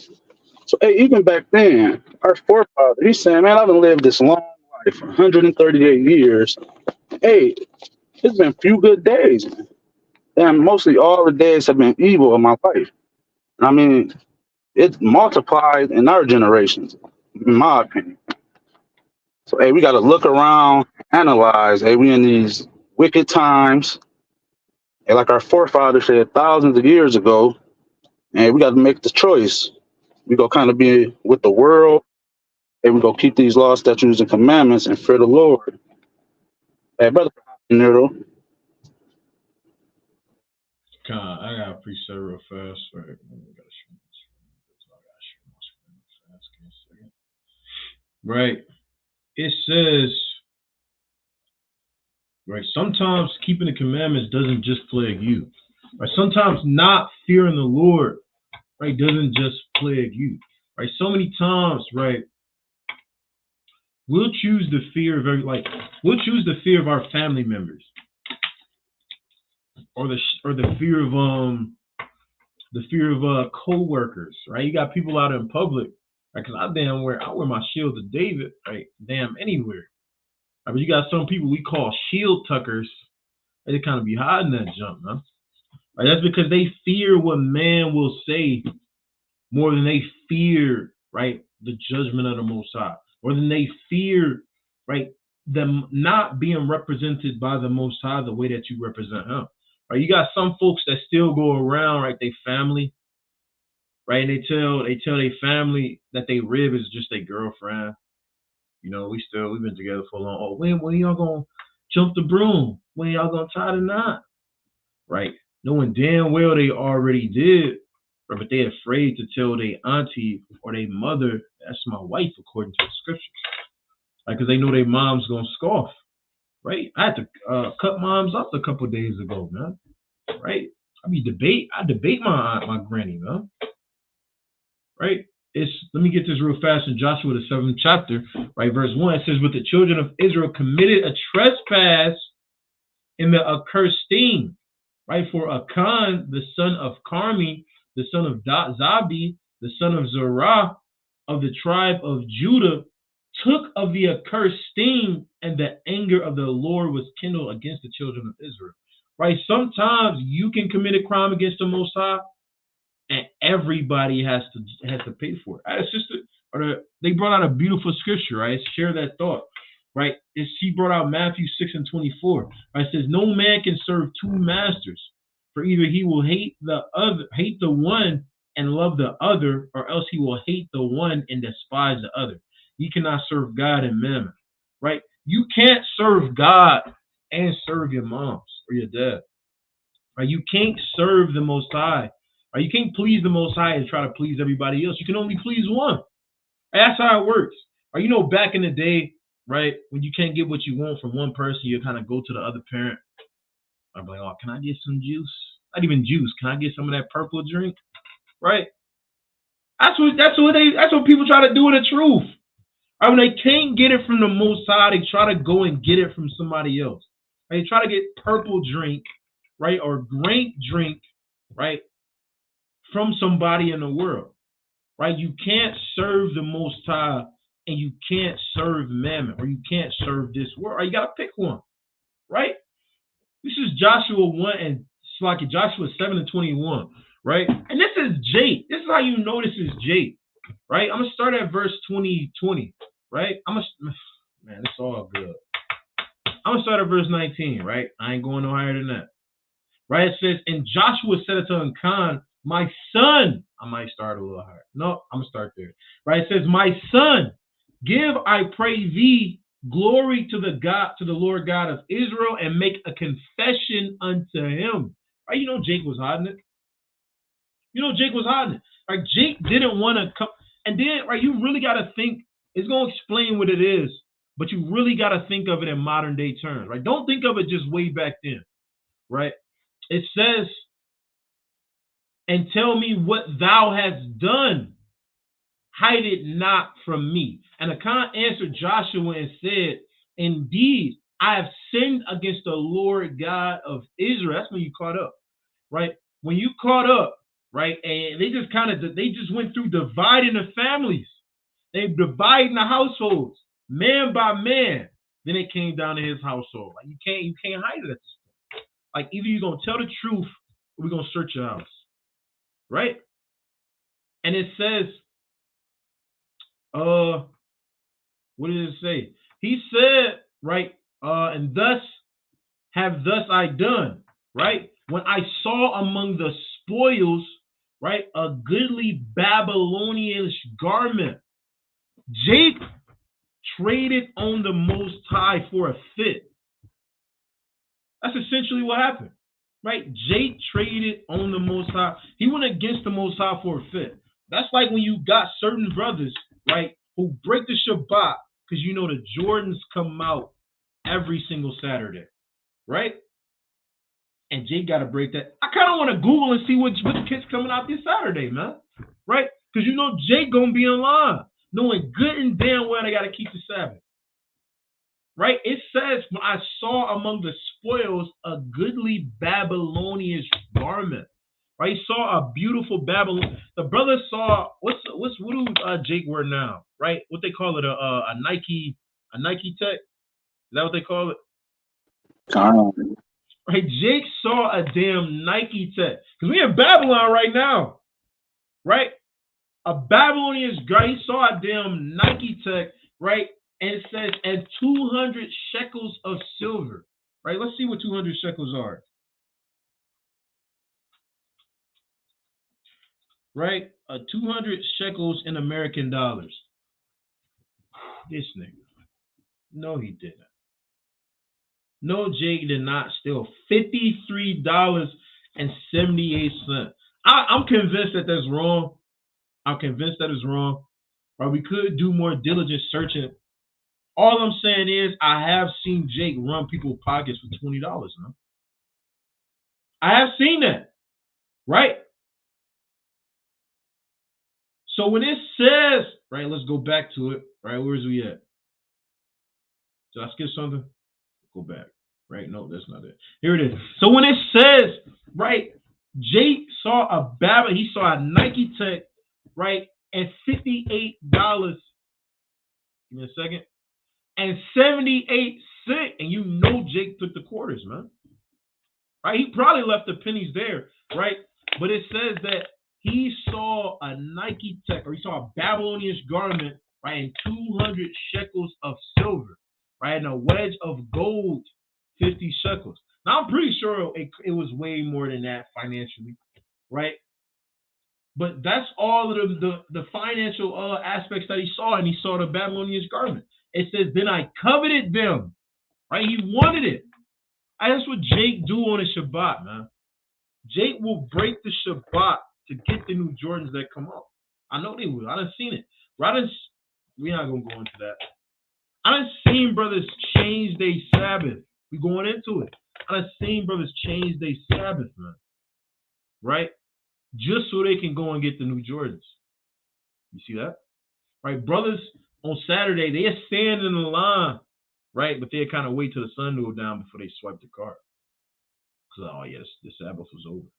So hey, even back then, our forefather, he's saying, man, I've lived this long life, 138 years. Hey, it's been few good days, man. And mostly all the days have been evil in my life. I mean, it multiplied in our generations, in my opinion. So hey, we gotta look around, analyze. Hey, we in these wicked times. And like our forefathers said thousands of years ago, and we got to make the choice. We go kind of be with the world, and we go keep these laws, statutes, and commandments, and fear the Lord. Hey, brother Nero, I got a preset real fast. Right. I gotta show my screen fast. Give me a second. Right. It says, right, sometimes keeping the commandments doesn't just plague you. Right. Sometimes not fearing the Lord, right, doesn't just plague you. Right. So many times, right, we'll choose the fear of we'll choose the fear of our family members, or the fear of co-workers, right? You got people out in public, right? Because I wear my shield of David, right? Damn anywhere. Right? But you got some people we call shield tuckers, and they kind of be hiding that junk, man. Right? That's because they fear what man will say more than they fear, right, the judgment of the Most High, more than they fear, right, them not being represented by the Most High the way that you represent Him. Right? You got some folks that still go around, right, they family, right, and they tell their family that they rib is just their girlfriend. You know, we've been together for a long. Oh, when y'all gonna jump the broom? When y'all gonna tie the knot? Right? Knowing damn well they already did, right, but they're afraid to tell their auntie or their mother, that's my wife according to the scriptures. Like, because they know their mom's gonna scoff. Right? I had to cut moms up a couple of days ago, man. Right? I debate my granny, man. Right? Let me get this real fast in Joshua the 7th chapter, right? Verse 1, it says, "But the children of Israel committed a trespass in the accursed thing, right? For Achan, the son of Carmi, the son of Zabi, the son of Zerah, of the tribe of Judah, took of the accursed thing, and the anger of the Lord was kindled against the children of Israel." Right? Sometimes you can commit a crime against the Most High, and everybody has to pay for it. They brought out a beautiful scripture, right? Share that thought, right? She brought out Matthew 6:24. Right? It says, "No man can serve two masters, for either he will hate the one and love the other, or else he will hate the one and despise the other. You cannot serve God and mammon." Right? You can't serve God and serve your moms or your dad. Right? You can't serve the Most High. Right? You can't please the Most High and try to please everybody else. You can only please one. That's how it works. Right? You know, back in the day, right, when you can't get what you want from one person, you kind of go to the other parent. I'm like, "Oh, can I get some juice? Not even juice. Can I get some of that purple drink?" Right? That's what people try to do in the truth. Right? When they can't get it from the Most High, they try to go and get it from somebody else. Right? They try to get purple drink, right, or grape drink, right, from somebody in the world. Right? You can't serve the Most High and you can't serve mammon, or you can't serve this world. Right? You gotta pick one. Right? This is Joshua 1 and Joshua 7:21. Right? And this is Jake. This is how you know this is Jake. Right? I'm gonna start at verse 20. Right? Man, it's all good. I'm gonna start at verse 19. Right? I ain't going no higher than that. Right? It says, "And Joshua said unto Achan, my son," I might start a little higher. No, I'm gonna start there. Right? It says, "My son, give, I pray thee, glory to the Lord God of Israel, and make a confession unto him." Right? You know Jake was hiding it. Like, Jake didn't want to come. And then, right, you really gotta think, it's gonna explain what it is, but you really gotta think of it in modern day terms, right? Don't think of it just way back then. Right? It says, "And tell me what thou hast done. Hide it not from me." And Achan answered Joshua and said, "Indeed, I have sinned against the Lord God of Israel." That's when you caught up. right? When you caught up, right, and they just went through dividing the families. They dividing the households, man by man. Then it came down to his household. Like you can't hide it at this point. Like either you're gonna tell the truth or we're gonna search your house. Right? And it says, what did it say? He said, right, and thus I done, right? When I saw among the spoils, right, a goodly Babylonian garment. Jake traded on the Most High for a fit. That's essentially what happened, right? Jake traded on the Most High. He went against the Most High for a fit. That's like when you got certain brothers, right, who break the Shabbat because you know the Jordans come out every single Saturday, right? And Jake got to break that. I kind of want to Google and see what kid's coming out this Saturday, man, right? Because you know Jake gonna be in line, knowing good and damn well they got to keep the Sabbath. Right? It says, when I saw among the spoils a goodly Babylonian garment. Right? He saw a beautiful Babylon. The brother saw, what do Jake wear now? Right? What they call it, a Nike Tech? Is that what they call it? Right? Jake saw a damn Nike Tech. Because we in Babylon right now. Right? A Babylonian guy, he saw a damn Nike Tech, right? And it says, and 200 shekels of silver, right? Let's see what 200 shekels are. Right? 200 shekels in American dollars. This nigga. No, he didn't. No, Jake did not steal $53.78. I'm convinced that that's wrong. I'm convinced that is wrong. Right? We could do more diligent searching. All I'm saying is I have seen Jake run people's pockets for $20, man. I have seen that, right? So when it says, right, let's go back to it, right? Where's we at? Did I skip something? Go back, right? No, that's not it. Here it is. So when it says, right, Jake saw he saw a Nike Tech, right, and $58. Give me a second. And 78 cents, and you know Jake took the quarters, man. Right? He probably left the pennies there, right? But it says that he saw a Nike Tech, or he saw a Babylonian garment, right, and 200 shekels of silver, right, and a wedge of gold, 50 shekels. Now I'm pretty sure it was way more than that financially, right? But that's all of the financial aspects that he saw, and he saw the Babylonian garment. It says, then I coveted them, right? He wanted it. That's what Jake do on a Shabbat, man. Jake will break the Shabbat to get the new Jordans that come out. I know they will. I done seen it. We're not going to go into that. I done seen brothers change their Sabbath. We going into it. I done seen brothers change their Sabbath, man. Right? Just so they can go and get the new Jordans. You see that? Right? Brothers on Saturday, they are standing in the line, right? But they kind of wait till the sun to go down before they swipe the card. Because, oh, yes, the Sabbath was over.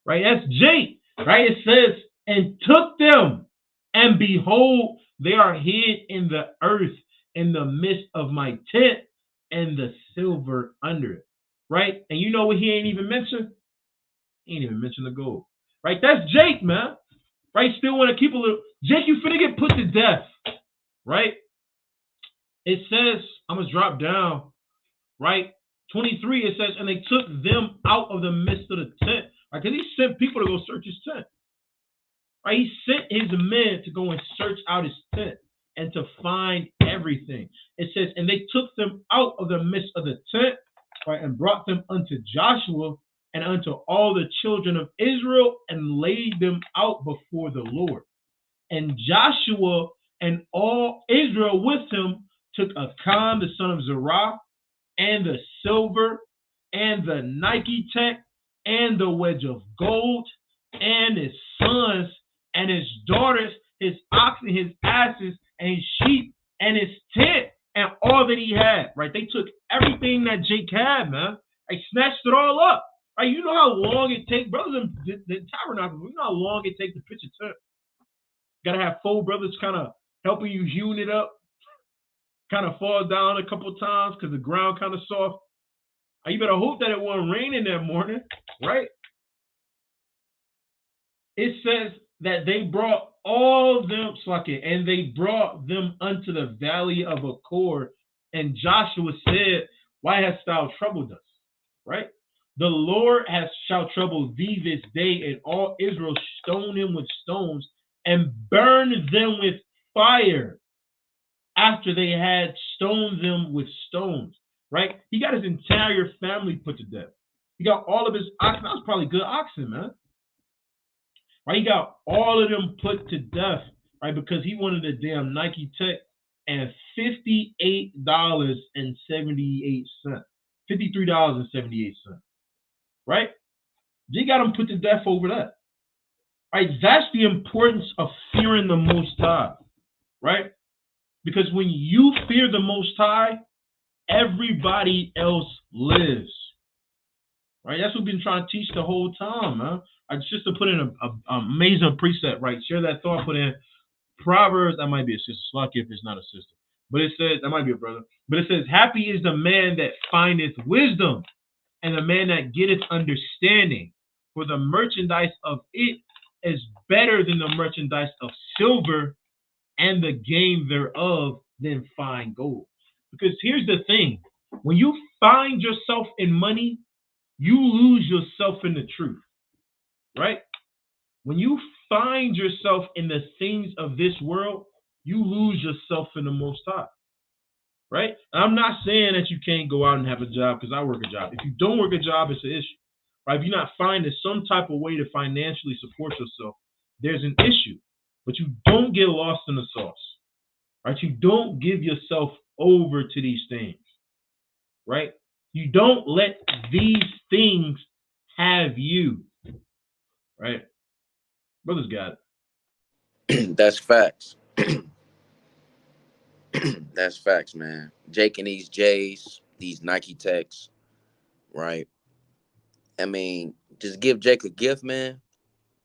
Right? That's Jake. Right? It says, and took them, and behold, they are hid in the earth in the midst of my tent, and the silver under it. Right? And you know what he ain't even mentioned? He ain't even mentioned the gold. Right? That's Jake, man. Right? Still want to keep a little. Jake, you finna get put to death. Right? It says, I'm going to drop down, right? 23, it says, and they took them out of the midst of the tent. Right? Because he sent people to go search his tent. Right? He sent his men to go and search out his tent and to find everything. It says, and they took them out of the midst of the tent, right, and brought them unto Joshua and unto all the children of Israel and laid them out before the Lord. And Joshua and all Israel with him took Achan, the son of Zerah, and the silver, and the Nike Tech, and the wedge of gold, and his sons, and his daughters, his oxen, his asses, and his sheep, and his tent, and all that he had. Right? They took everything that Jake had, man. They snatched it all up. Like, you know how long it takes, brothers in the tabernacle, you know how long it takes to pitch a tent. Gotta have 4 brothers kind of helping you hewn it up, kind of fall down a couple times because the ground kind of soft. You better hope that it won't rain in that morning, right? It says that they brought all them, and they brought them unto the valley of Achor. And Joshua said, why hast thou troubled us? Right? The Lord shall trouble thee this day, and all Israel stone him with stones and burn them with fire after they had stoned them with stones. Right? He got his entire family put to death. He got all of his oxen. That was probably good oxen, man. Right? He got all of them put to death, right? Because he wanted a damn Nike Tech and $58.78. $53.78. Right? They got him put to death over that. Right? That's the importance of fearing the Most High. Right? Because when you fear the Most High, everybody else lives. Right? That's what we've been trying to teach the whole time, man. Just to put in an amazing preset, right? Share that thought, put in Proverbs. That might be a sister. Lucky if it's not a sister. But it says, that might be a brother. But it says, happy is the man that findeth wisdom, and the man that getteth understanding. For the merchandise of it is better than the merchandise of silver, and the gain thereof than fine gold. Because here's the thing. When you find yourself in money, you lose yourself in the truth. Right? When you find yourself in the things of this world, you lose yourself in the Most High. Right? And I'm not saying that you can't go out and have a job, because I work a job. If you don't work a job, it's an issue. Right? If you're not finding some type of way to financially support yourself, there's an issue. But you don't get lost in the sauce. Right? You don't give yourself over to these things. Right? You don't let these things have you. Right? Brothers got it. That's facts. That's facts, man. Jake and these J's, these Nike Techs, right? I mean, just give Jake a gift, man.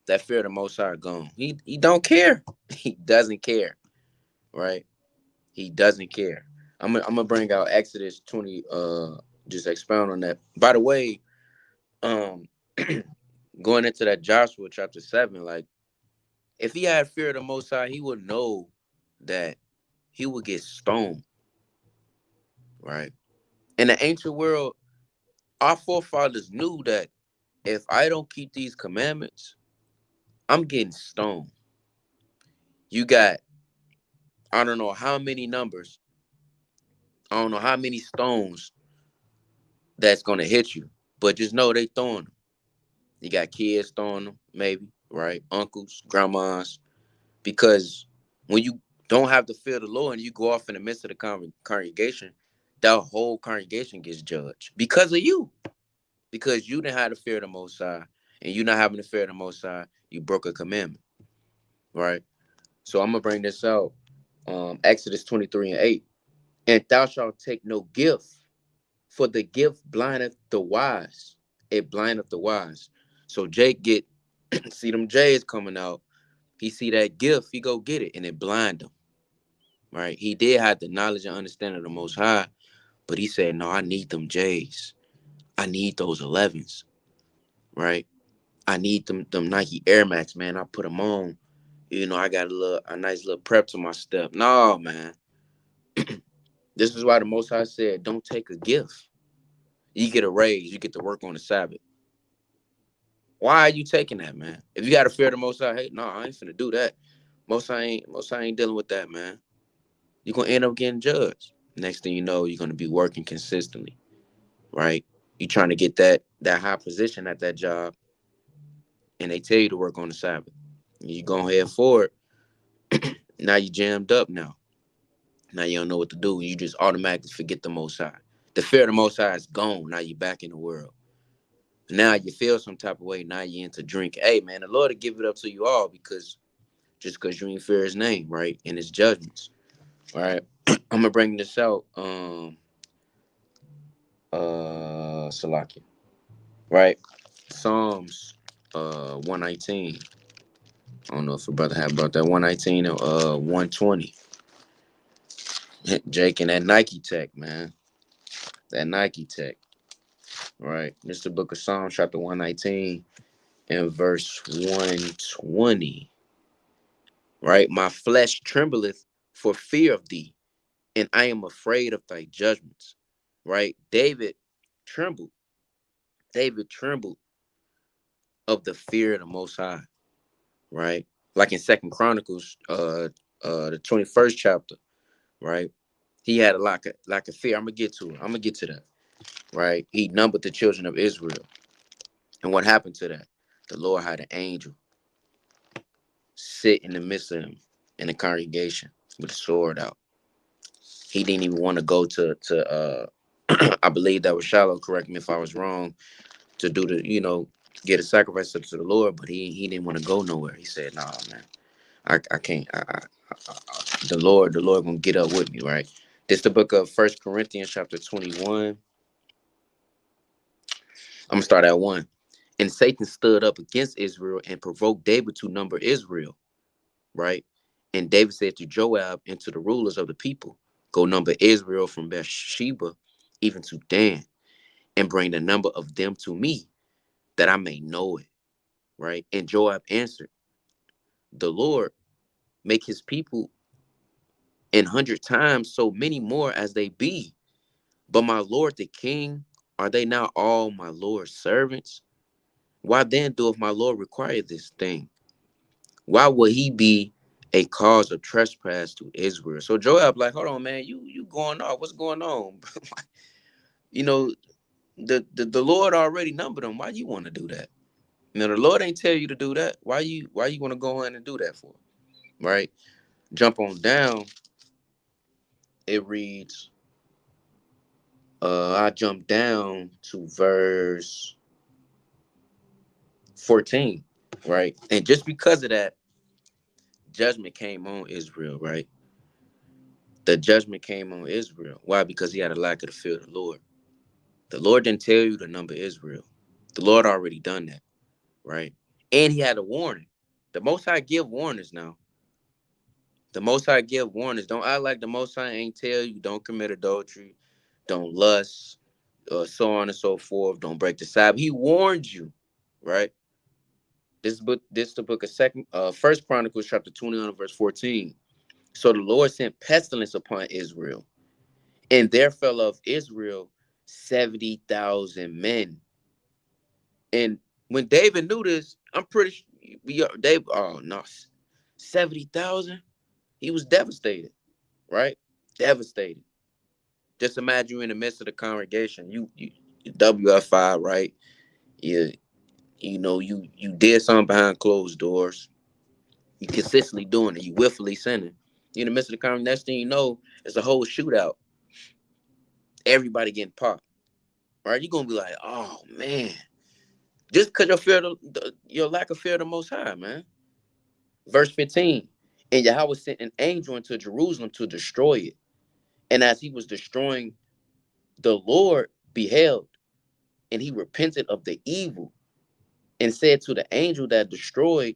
That fear of the Most High gone. He don't care. He doesn't care, right? He doesn't care. I'm gonna bring out Exodus 20. Just expound on that. By the way, going into that Joshua chapter 7, like, if he had fear of the Most High, he would know that he would get stoned, right? In the ancient world, our forefathers knew that if I don't keep these commandments, I'm getting stoned. You got, I don't know how many numbers, I don't know how many stones that's gonna hit you, but just know they throwing them. You got kids throwing them, maybe, right? Uncles, grandmas, because when you don't have the fear of the Lord and you go off in the midst of the congregation, that whole congregation gets judged because of you. Because you didn't have the fear of the Most High, and you not having the fear of the Most High, you broke a commandment, right? So I'm gonna bring this out. Exodus 23:8. And thou shalt take no gift, for the gift blindeth the wise. It blindeth the wise. So Jake get see them J's coming out. He see that gift, he go get it, and it blind him. Right? He did have the knowledge and understanding of the Most High, but he said, no, I need them J's. I need those 11s. Right? I need them Nike Air Max, man. I put them on. You know, I got a nice little prep to my step. No, man. This is why the Most High said, don't take a gift. You get a raise. You get to work on the Sabbath. Why are you taking that, man? If you got to fear the Most High, hey, no, I ain't finna do that. Most High ain't dealing with that, man. You're going to end up getting judged. Next thing you know, you're going to be working consistently, right? You're trying to get that high position at that job, and they tell you to work on the Sabbath. You go ahead for it. Now you jammed up now. Now you don't know what to do. You just automatically forget the Most High. The fear of the Most High is gone. Now you're back in the world. Now you feel some type of way. Now you into drink. Hey, man, the Lord will give it up to you all because you ain't fear his name, right? And his judgments. All right. I'm going to bring this out. Salakia. Right. Psalms 119. I don't know if a brother had brought that 119 or 120. Jake and that Nike Tech, man. That Nike Tech. Right. This is the book of Psalms, chapter 119 and verse 120. Right. My flesh trembleth for fear of thee, and I am afraid of thy judgments. Right. David trembled. David trembled of the fear of the Most High. Right. Like in Second Chronicles, the 21st chapter. Right. He had a lack of fear. I'm gonna get to it. I'm gonna get to that. Right. He numbered the children of Israel. And what happened to that? The Lord had an angel sit in the midst of him in the congregation with a sword out. He didn't even want to go to I believe that was Shiloh, correct me if I was wrong, to do the, get a sacrifice up to the Lord, but he didn't want to go nowhere. He said, nah, man, I can't. The Lord gonna get up with me, right? This the book of 1 Corinthians chapter 21. I'm gonna start at 1. And Satan stood up against Israel and provoked David to number Israel, right? And David said to Joab and to the rulers of the people, go number Israel from Beersheba even to Dan, and bring the number of them to me, that I may know it, right? And Joab answered, the Lord make his people 100 times so many more as they be. But my lord the king, are they not all my Lord's servants? Why then doeth my Lord require this thing? Why would he be a cause of trespass to Israel? So Joab like, hold on, man, you going on? What's going on? you know, the Lord already numbered them. Why you want to do that? The Lord ain't tell you to do that. Why you want to go in and do that for? Right? Jump on down. It reads, I jump down to verse 14, right? And just because of that, judgment came on Israel, right? The judgment came on Israel. Why? Because he had a lack of the fear of the Lord. The Lord didn't tell you to number Israel. The Lord already done that, right? And he had a warning. The Most High give warnings now. The Most High give warnings. Don't act like the Most High ain't tell you don't commit adultery, don't lust, so on and so forth. Don't break the Sabbath. He warned you, right? This is the book of First Chronicles chapter 21 verse 14. So the Lord sent pestilence upon Israel, and there fell of Israel 70,000 men. And when David knew this, I'm pretty sure David, oh no, 70,000. He was devastated, right? Devastated. Just imagine you in the midst of the congregation. You WFI, right? You did something behind closed doors. You consistently doing it. You willfully sinning. You in the midst of the congregation. Next thing you know, it's a whole shootout. Everybody getting popped, right? You're gonna be like, oh man, just because your lack of fear of the Most High, man. Verse 15, and Yahweh sent an angel into Jerusalem to destroy it. And as he was destroying, the Lord beheld, and he repented of the evil, and said to the angel that destroyed,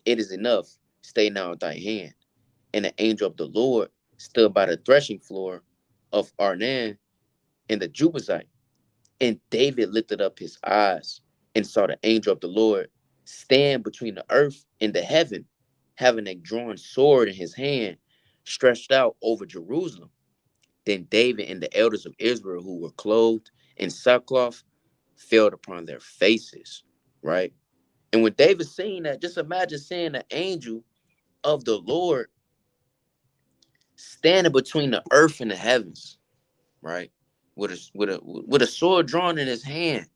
it is enough. Stay now at thy hand. And the angel of the Lord stood by the threshing floor of Arnan and the Jebusite. And David lifted up his eyes and saw the angel of the Lord stand between the earth and the heaven, having a drawn sword in his hand, stretched out over Jerusalem. Then David and the elders of Israel, who were clothed in sackcloth, fell upon their faces, right? And when David seen that, just imagine seeing the angel of the Lord standing between the earth and the heavens, right? With a sword drawn in his hand.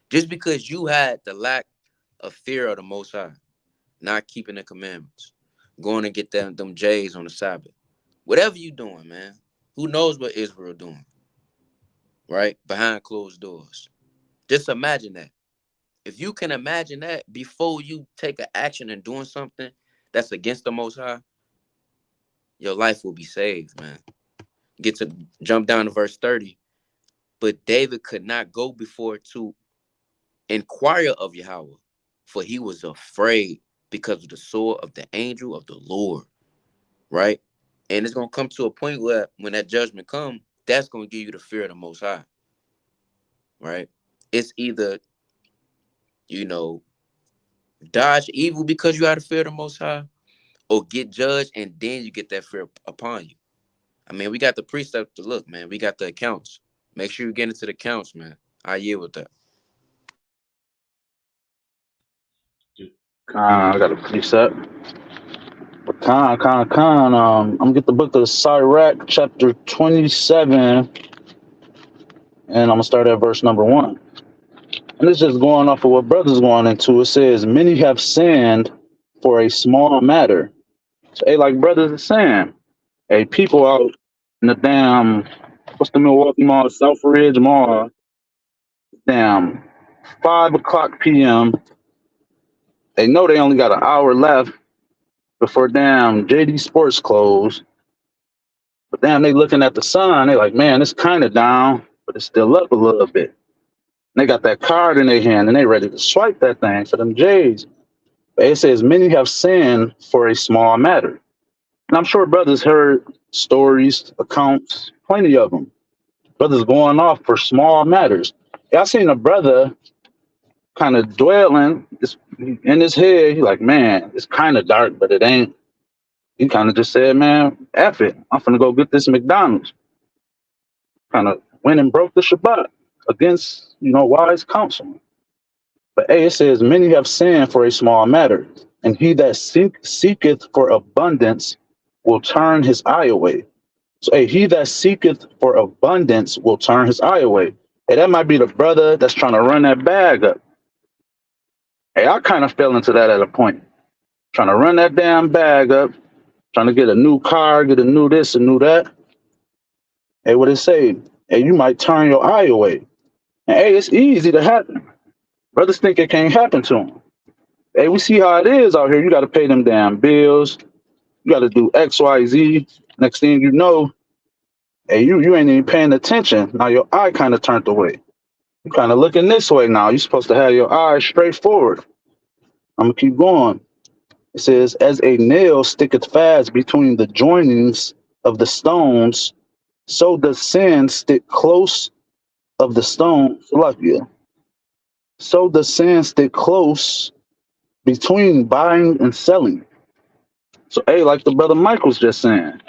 Just because you had the lack of fear of the Most High, not keeping the commandments, going to get them J's on the Sabbath. Whatever you doing, man. Who knows what Israel doing, right? Behind closed doors. Just imagine that. If you can imagine that before you take an action and doing something that's against the Most High, your life will be saved, man. Get to jump down to verse 30. But David could not go before to inquire of Yahweh, for he was afraid because of the sword of the angel of the Lord, right? And it's gonna come to a point where when that judgment comes, that's gonna give you the fear of the Most High, right? It's either, you know, dodge evil because you have the fear of the Most High, or get judged and then you get that fear upon you. I mean, we got the precept to look, man. We got the accounts. Make sure you get into the accounts, man. I yield with that. I got a precept. I'm gonna get the book of Sirach, chapter 27, and I'm gonna start at verse number 1. And it's just going off of what brother's going into. It says, many have sinned for a small matter. So, hey, like brothers are saying, hey, people out in the damn, what's the Milwaukee Mall, Southridge Mall, damn, 5 o'clock p.m. They know they only got an hour left before damn JD Sports close. But damn, they looking at the sun. They like, man, it's kind of down, but it's still up a little bit. And they got that card in their hand and they ready to swipe that thing for them J's. But it says, many have sinned for a small matter. And I'm sure brothers heard stories, accounts, plenty of them. Brothers going off for small matters. Yeah, I seen a brother kind of dwelling in his head. He like, man, it's kind of dark, but it ain't. He kind of just said, man, F it. I'm finna go get this McDonald's. Kind of went and broke the Shabbat against, wise counsel. But hey, it says, many have sinned for a small matter, and he that seeketh for abundance will turn his eye away. So hey, he that seeketh for abundance will turn his eye away. Hey, that might be the brother that's trying to run that bag up. Hey, I kind of fell into that at a point. Trying to run that damn bag up, trying to get a new car, get a new this, a new that. Hey, what it say? Hey, you might turn your eye away. And hey, it's easy to happen. Brothers think it can't happen to them. Hey, we see how it is out here. You got to pay them damn bills. You got to do X, Y, Z. Next thing you know, hey, you ain't even paying attention. Now your eye kind of turned away. You kind of looking this way now. You're supposed to have your eye straight forward. I'm going to keep going. It says, as a nail sticketh fast between the joinings of the stones, so does sin stick close of the stone. So does sin stick close between buying and selling. So, hey, like the brother Michael's just saying,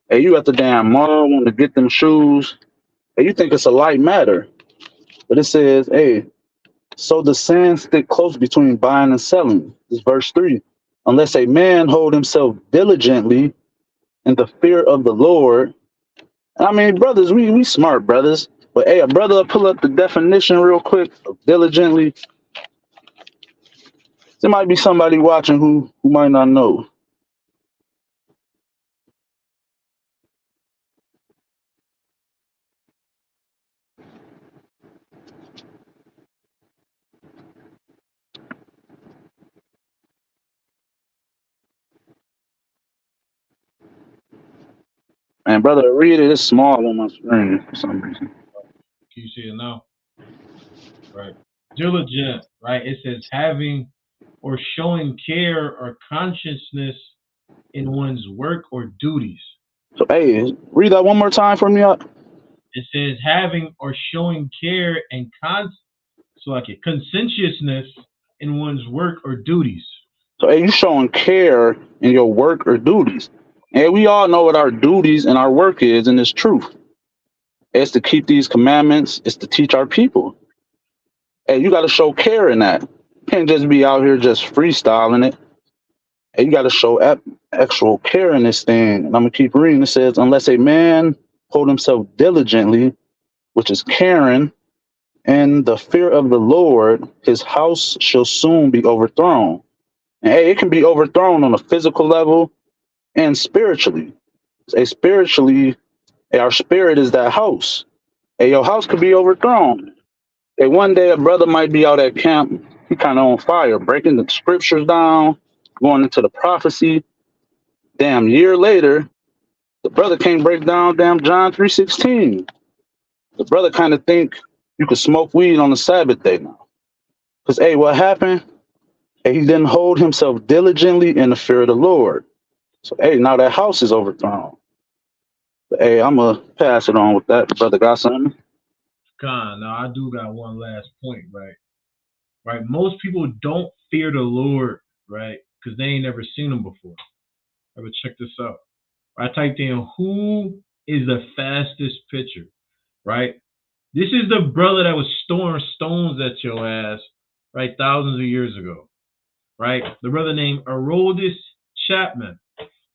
hey, you at the damn mall want to get them shoes. Hey, you think it's a light matter. But it says, hey, so the sin stick close between buying and selling. This is verse 3. Unless a man hold himself diligently in the fear of the Lord. I mean, brothers, we smart brothers. But hey, a brother will pull up the definition real quick of diligently. There might be somebody watching who might not know. And brother, read it. It's small on my screen for some reason. Can you see it now? Right. Diligent, right? It says having or showing care or consciousness in one's work or duties. So, hey, read that one more time for me. It says having or showing care and conscientiousness in one's work or duties. So, hey, you showing care in your work or duties. And we all know what our duties and our work is, and it's truth. It's to keep these commandments. It's to teach our people. Hey, you got to show care in that. You can't just be out here just freestyling it. Hey, you got to show actual care in this thing. And I'm going to keep reading. It says, unless a man hold himself diligently, which is caring, and the fear of the Lord, his house shall soon be overthrown. And hey, it can be overthrown on a physical level and spiritually. Hey, spiritually, hey, our spirit is that house. Hey, your house could be overthrown. Hey, one day a brother might be out at camp. He kind of on fire, breaking the scriptures down, going into the prophecy. Damn, year later, the brother can't break down damn John 3:16. The brother kind of think you could smoke weed on the Sabbath day now. Because, hey, what happened? Hey, he didn't hold himself diligently in the fear of the Lord. So, hey, now that house is overthrown. But, hey, I'm going to pass it on with that. Brother got something? Con, now I do got one last point, right? Right. Most people don't fear the Lord, right? Because they ain't never seen him before. But check this out. I typed in who is the fastest pitcher, right? This is the brother that was throwing stones at your ass, right, thousands of years ago, right? The brother named Aroldis Chapman,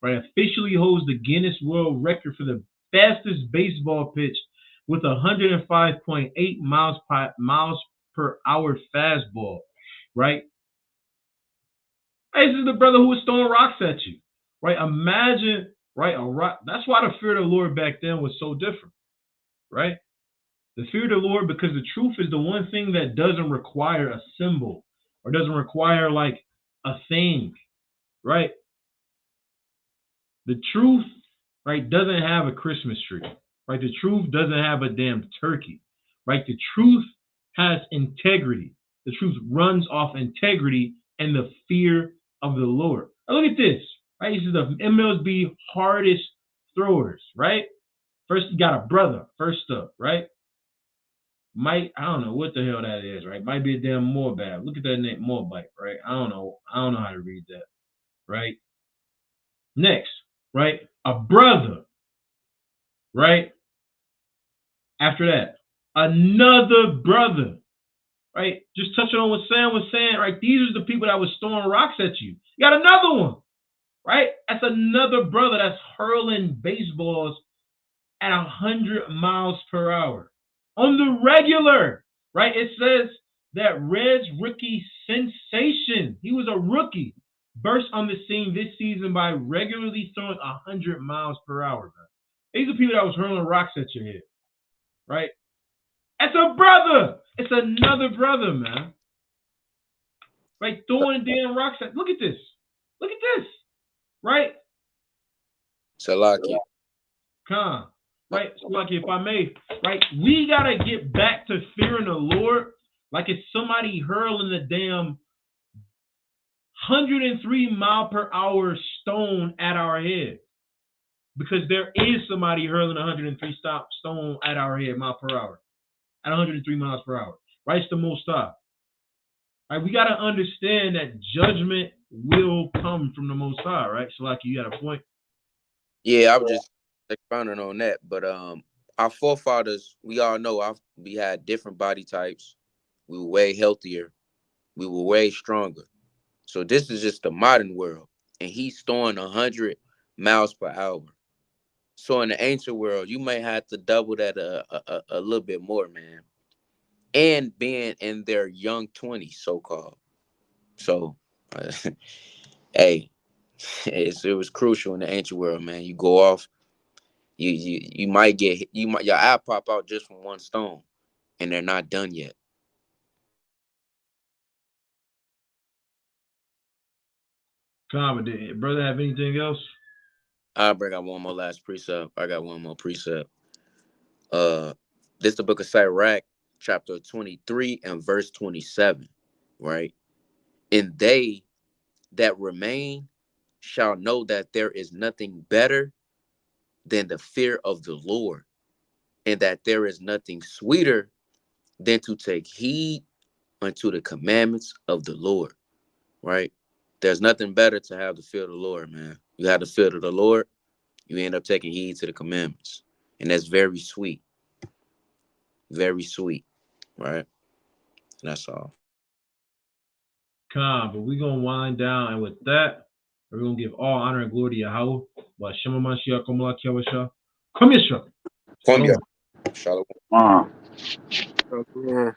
right, officially holds the Guinness World Record for the fastest baseball pitch with 105.8 miles per hour fastball, right? Hey, this is the brother who was throwing rocks at you, right? Imagine, right, a rock. That's why the fear of the Lord back then was so different, right? The fear of the Lord, because the truth is the one thing that doesn't require a symbol or doesn't require like a thing, right? The truth, right, doesn't have a Christmas tree, right? The truth doesn't have a damn turkey, right? The truth has integrity. The truth runs off integrity and the fear of the Lord. Now look at this, right? This is the MLB hardest throwers, right? First, you got a brother, first up, right? Might, I don't know what the hell that is, right? Might be a damn Moabite. Look at that name, Moabite, right? I don't know how to read that, right? Next, right? A brother, right? After that, another brother, right? Just touching on what Sam was saying, right? These are the people that was throwing rocks at you. You got another one, right? That's another brother that's hurling baseballs at 100 miles per hour on the regular, right? It says that Reds rookie sensation, he was a rookie, burst on the scene this season by regularly throwing 100 miles per hour. Man. These are people that was hurling rocks at your head, right? It's a brother. It's another brother, man. Right? Throwing damn rocks at. Look at this. Look at this. Right? Salaki. Con. Right? Like if I may, right? We gotta get back to fearing the Lord like it's somebody hurling a damn 103 mile per hour stone at our head. Because there is somebody hurling 103 stone at our head mile per hour. At 103 miles per hour. Right? It's the Most High. Right? We gotta understand that judgment will come from the Most High, right? Salaki, you got a point? Yeah, I was just expounding on that. But our forefathers, we all know we had different body types. We were way healthier. We were way stronger. So this is just the modern world. And he's throwing 100 miles per hour. So in the ancient world, you may have to double that a little bit more, man. And being in their young 20s, so-called. So, hey, it was crucial in the ancient world, man. You go off, you might your eye pop out just from one stone, and they're not done yet. Come, brother, have anything else? I'll bring out one more last precept. I got one more precept. This is the book of Sirach, chapter 23 and verse 27, right? And they that remain shall know that there is nothing better than the fear of the Lord, and that there is nothing sweeter than to take heed unto the commandments of the Lord, right? There's nothing better to have the fear of the Lord, man. You have the fear of the Lord, you end up taking heed to the commandments. And that's very sweet. Very sweet, right? And that's all. Come, but we're going to wind down. And with that, we're going to give all honor and glory to Yahweh. Come here, Shalom. Shalom. Uh, Okay.